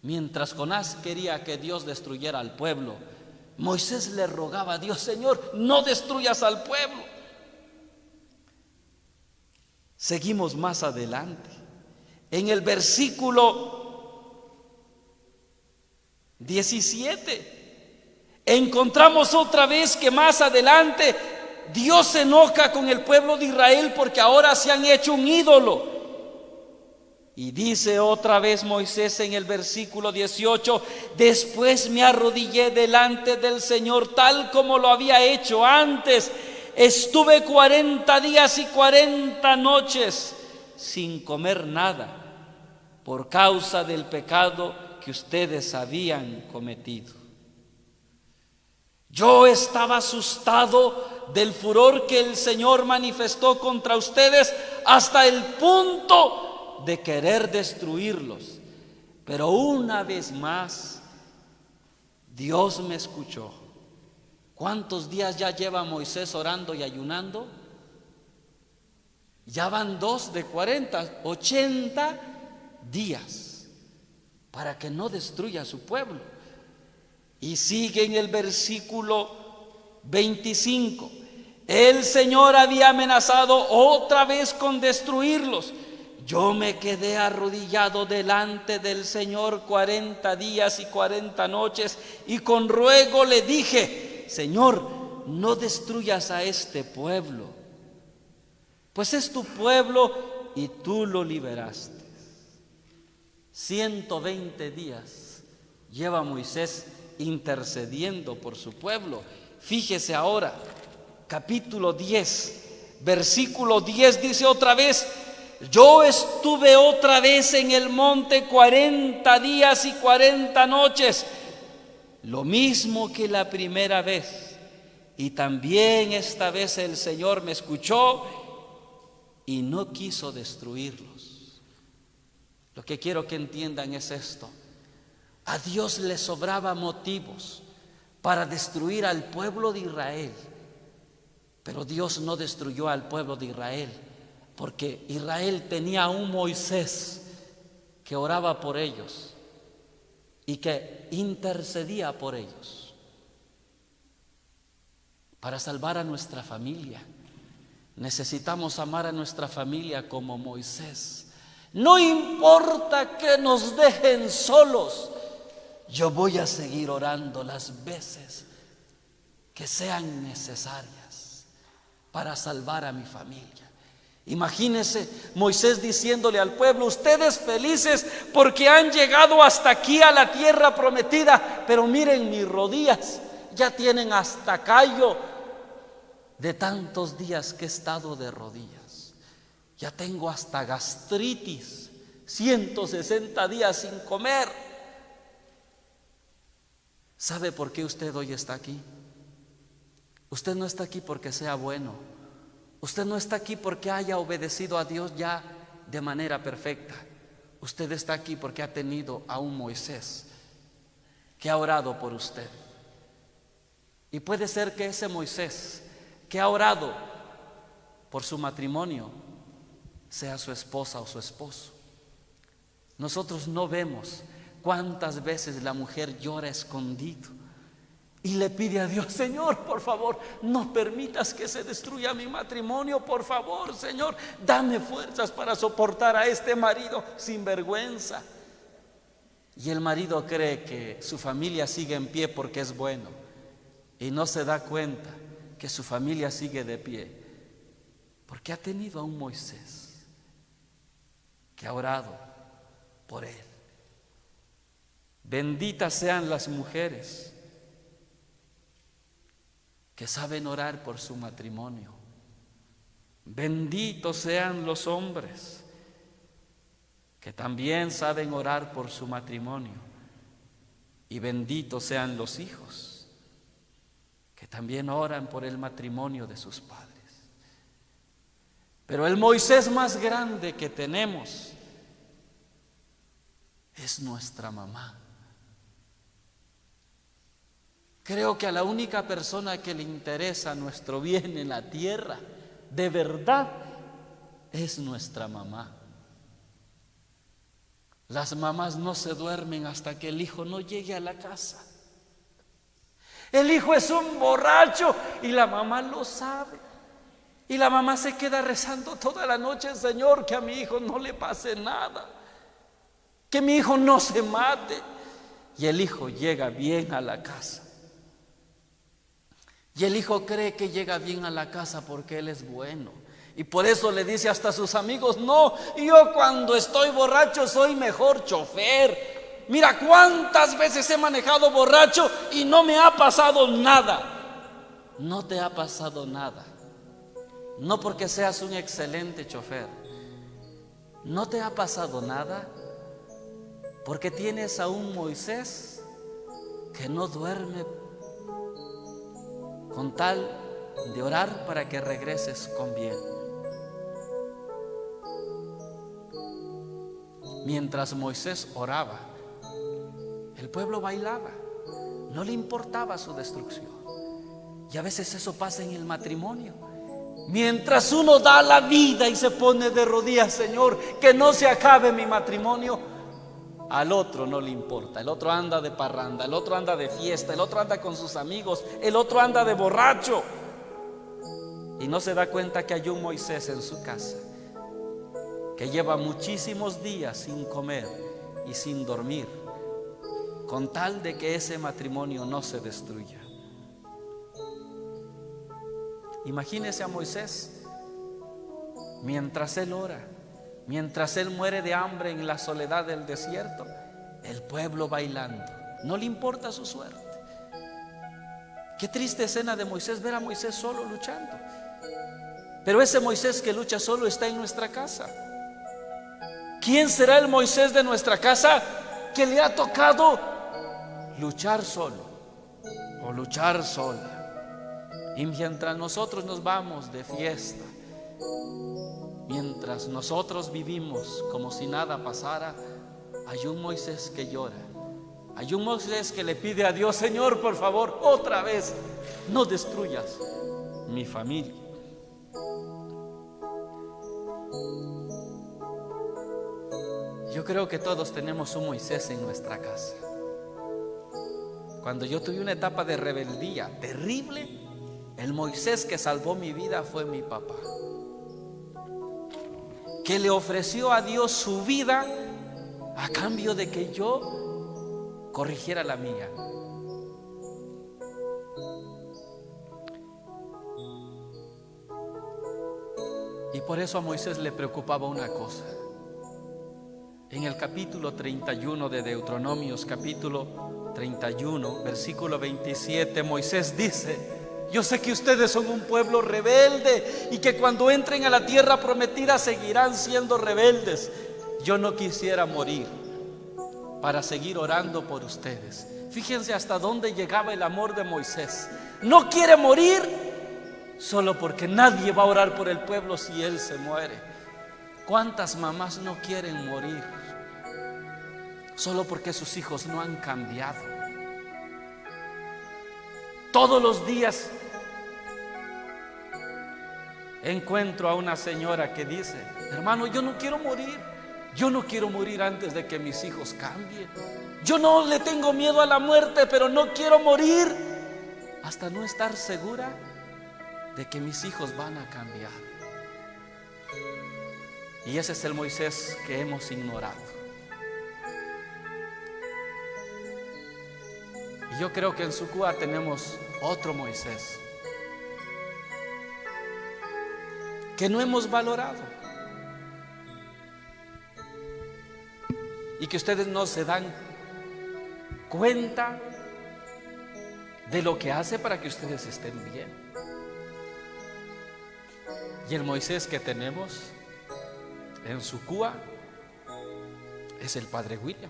Mientras Jonás quería que Dios destruyera al pueblo, Moisés le rogaba a Dios: Señor, no destruyas al pueblo. Seguimos más adelante. En el versículo 17 encontramos otra vez que más adelante Dios se enoja con el pueblo de Israel porque ahora se han hecho un ídolo. Y dice otra vez Moisés en el versículo 18: después me arrodillé delante del Señor tal como lo había hecho antes. Estuve 40 días y 40 noches sin comer nada por causa del pecado que ustedes habían cometido. Yo estaba asustado del furor que el Señor manifestó contra ustedes hasta el punto de querer destruirlos. Pero una vez más, Dios me escuchó. ¿Cuántos días ya lleva Moisés orando y ayunando? Ya van 2 de 40, 80 días para que no destruya a su pueblo. Y sigue en el versículo 25: el Señor había amenazado otra vez con destruirlos. Yo me quedé arrodillado delante del Señor 40 días y 40 noches, y con ruego le dije: Señor, no destruyas a este pueblo, pues es tu pueblo y tú lo liberaste. 120 días lleva Moisés intercediendo por su pueblo. Fíjese ahora, capítulo 10, versículo 10 dice otra vez: yo estuve otra vez en el monte 40 días y 40 noches, lo mismo que la primera vez, y también esta vez el Señor me escuchó y no quiso destruirlos. Lo que quiero que entiendan es esto: a Dios le sobraba motivos para destruir al pueblo de Israel, pero Dios no destruyó al pueblo de Israel porque Israel tenía a un Moisés que oraba por ellos y que intercedía por ellos. Para salvar a nuestra familia, necesitamos amar a nuestra familia como Moisés. No importa que nos dejen solos, yo voy a seguir orando las veces que sean necesarias para salvar a mi familia. Imagínese Moisés diciéndole al pueblo: ustedes felices porque han llegado hasta aquí a la tierra prometida, pero miren mis rodillas, ya tienen hasta callo de tantos días que he estado de rodillas. Ya tengo hasta gastritis 160 días sin comer. ¿Sabe por qué usted hoy está aquí? Usted no está aquí porque sea bueno. Usted no está aquí porque haya obedecido a Dios ya de manera perfecta. Usted está aquí porque ha tenido a un Moisés que ha orado por usted. Y puede ser que ese Moisés que ha orado por su matrimonio sea su esposa o su esposo. Nosotros no vemos cuántas veces la mujer llora escondido y le pide a Dios: Señor, por favor, no permitas que se destruya mi matrimonio. Por favor, Señor, dame fuerzas para soportar a este marido sin vergüenza. Y el marido cree que su familia sigue en pie porque es bueno, y no se da cuenta que su familia sigue de pie porque ha tenido a un Moisés que ha orado por él. Benditas sean las mujeres que saben orar por su matrimonio. Benditos sean los hombres que también saben orar por su matrimonio. Y benditos sean los hijos que también oran por el matrimonio de sus padres. Pero el Moisés más grande que tenemos es nuestra mamá. Creo que a la única persona que le interesa nuestro bien en la tierra, de verdad, es nuestra mamá. Las mamás no se duermen hasta que el hijo no llegue a la casa. El hijo es un borracho y la mamá lo sabe. Y la mamá se queda rezando toda la noche: Señor, que a mi hijo no le pase nada, que mi hijo no se mate. Y el hijo llega bien a la casa. Y el hijo cree que llega bien a la casa porque él es bueno. Y por eso le dice hasta a sus amigos: no, yo cuando estoy borracho soy mejor chofer. Mira cuántas veces he manejado borracho y no me ha pasado nada. No te ha pasado nada. No porque seas un excelente chofer. No te ha pasado nada porque tienes a un Moisés que no duerme con tal de orar para que regreses con bien. Mientras Moisés oraba, el pueblo bailaba, no le importaba su destrucción. Y a veces eso pasa en el matrimonio. Mientras uno da la vida y se pone de rodillas: Señor, que no se acabe mi matrimonio, al otro no le importa. El otro anda de parranda, el otro anda de fiesta, el otro anda con sus amigos, el otro anda de borracho. Y no se da cuenta que hay un Moisés en su casa que lleva muchísimos días sin comer y sin dormir, con tal de que ese matrimonio no se destruya. Imagínese a Moisés mientras él ora, mientras él muere de hambre en la soledad del desierto, el pueblo bailando, no le importa su suerte. Qué triste escena de Moisés, ver a Moisés solo luchando. Pero ese Moisés que lucha solo está en nuestra casa. ¿Quién será el Moisés de nuestra casa que le ha tocado luchar solo o luchar sola? Y mientras nosotros nos vamos de fiesta, mientras nosotros vivimos como si nada pasara, hay un Moisés que llora. Hay un Moisés que le pide a Dios: Señor, por favor, otra vez, no destruyas mi familia. Yo creo que todos tenemos un Moisés en nuestra casa. Cuando yo tuve una etapa de rebeldía terrible, el Moisés que salvó mi vida fue mi papá, que le ofreció a Dios su vida a cambio de que yo corrigiera la mía. Y por eso a Moisés le preocupaba una cosa. En el capítulo 31 de Deuteronomios, capítulo 31, versículo 27, Moisés dice: yo sé que ustedes son un pueblo rebelde y que cuando entren a la tierra prometida seguirán siendo rebeldes. yo no quisiera morir para seguir orando por ustedes. Fíjense hasta dónde llegaba el amor de Moisés. No quiere morir solo porque nadie va a orar por el pueblo si él se muere. ¿Cuántas mamás no quieren morir solo porque sus hijos no han cambiado? Todos los días encuentro a una señora que dice: hermano, yo no quiero morir. Yo no quiero morir antes de que mis hijos cambien. Yo no le tengo miedo a la muerte, pero no quiero morir hasta no estar segura de que mis hijos van a cambiar. Y ese es el Moisés que hemos ignorado. Y yo creo que en Sucúa tenemos otro Moisés que no hemos valorado. Y que ustedes no se dan cuenta de lo que hace para que ustedes estén bien. Y el Moisés que tenemos en Sucúa es el padre William.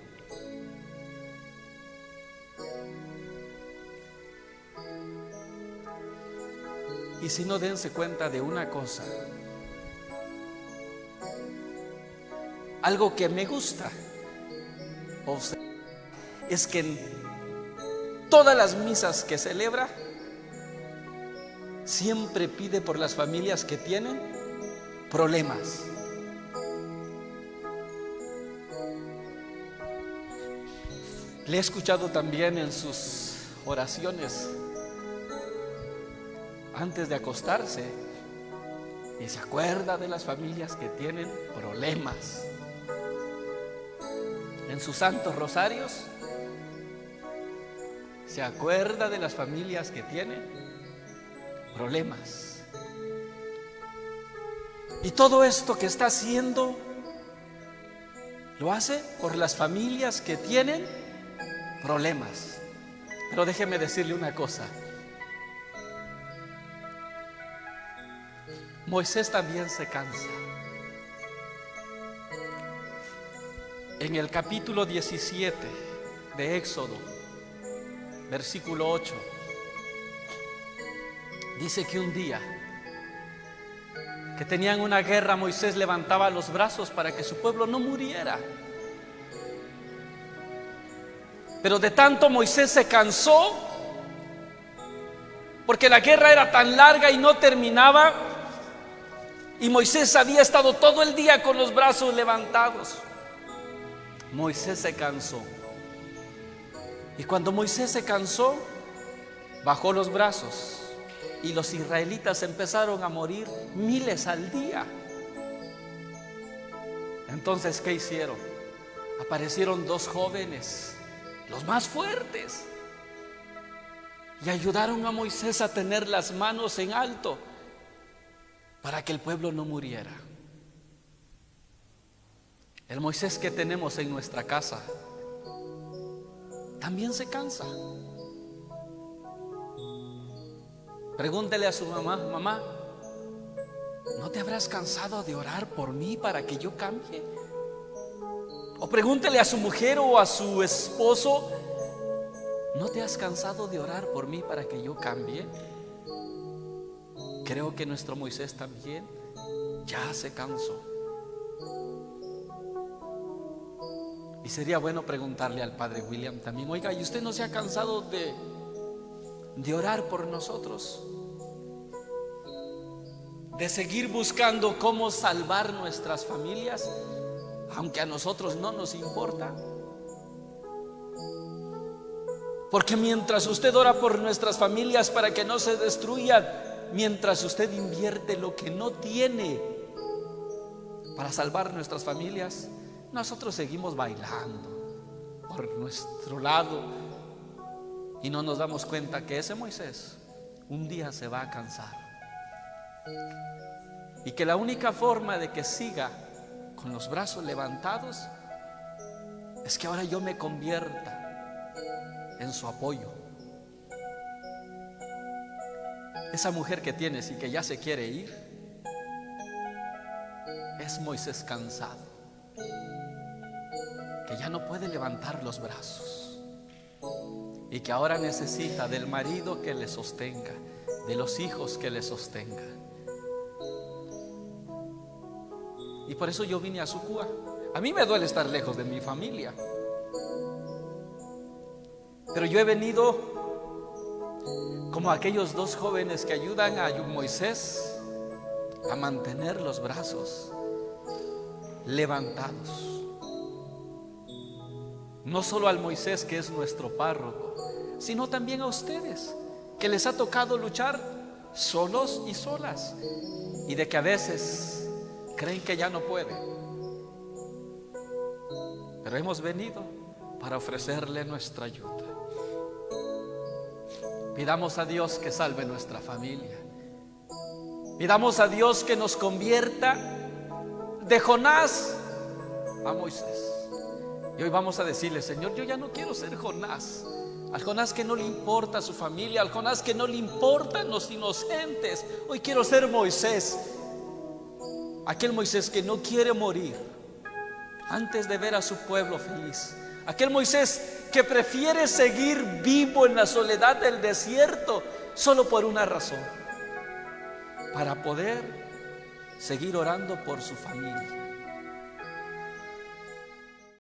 Y si no, dense cuenta de una cosa, algo que me gusta es que en todas las misas que celebra siempre pide por las familias que tienen problemas. Le he escuchado también en sus oraciones antes de acostarse y se acuerda de las familias que tienen problemas. En sus santos rosarios se acuerda de las familias que tienen problemas. Y todo esto que está haciendo lo hace por las familias que tienen problemas. Pero déjeme decirle una cosa: Moisés también se cansa. En el capítulo 17 de Éxodo, versículo 8, dice que un día que tenían una guerra, Moisés levantaba los brazos para que su pueblo no muriera. Pero de tanto Moisés se cansó, porque la guerra era tan larga y no terminaba, y Moisés había estado todo el día con los brazos levantados. Moisés se cansó. Y cuando Moisés se cansó, bajó los brazos y los israelitas empezaron a morir miles al día. Entonces, ¿qué hicieron? Aparecieron dos jóvenes, los más fuertes, y ayudaron a Moisés a tener las manos en alto para que el pueblo no muriera. El Moisés que tenemos en nuestra casa también se cansa. Pregúntele a su mamá: mamá, ¿no te habrás cansado de orar por mí para que yo cambie? O pregúntele a su mujer o a su esposo: ¿no te has cansado de orar por mí para que yo cambie? Creo que nuestro Moisés también ya se cansó. Y sería bueno preguntarle al padre William también: oiga, ¿y usted no se ha cansado de orar por nosotros? De seguir buscando cómo salvar nuestras familias, aunque a nosotros no nos importa. Porque mientras usted ora por nuestras familias para que no se destruyan, mientras usted invierte lo que no tiene para salvar nuestras familias, nosotros seguimos bailando por nuestro lado y no nos damos cuenta que ese Moisés un día se va a cansar, y que la única forma de que siga con los brazos levantados es que ahora yo me convierta en su apoyo. Esa mujer que tienes y que ya se quiere ir es Moisés cansado. que ya no puede levantar los brazos y que ahora necesita del marido que le sostenga, de los hijos que le sostenga. Y por eso yo vine a Sucúa. A mí me duele estar lejos de mi familia, pero yo he venido como aquellos dos jóvenes que ayudan a Moisés a mantener los brazos levantados. No solo al Moisés, que es nuestro párroco, sino también a ustedes, que les ha tocado luchar solos y solas, y de que a veces creen que ya no pueden. Pero hemos venido para ofrecerle nuestra ayuda. Pidamos a Dios que salve nuestra familia. Pidamos a Dios que nos convierta de Jonás a Moisés. Y hoy vamos a decirle: Señor, yo ya no quiero ser Jonás. Al Jonás que no le importa a su familia, al Jonás que no le importan los inocentes. Hoy quiero ser Moisés, aquel Moisés que no quiere morir antes de ver a su pueblo feliz. Aquel Moisés que prefiere seguir vivo en la soledad del desierto solo por una razón: para poder seguir orando por su familia.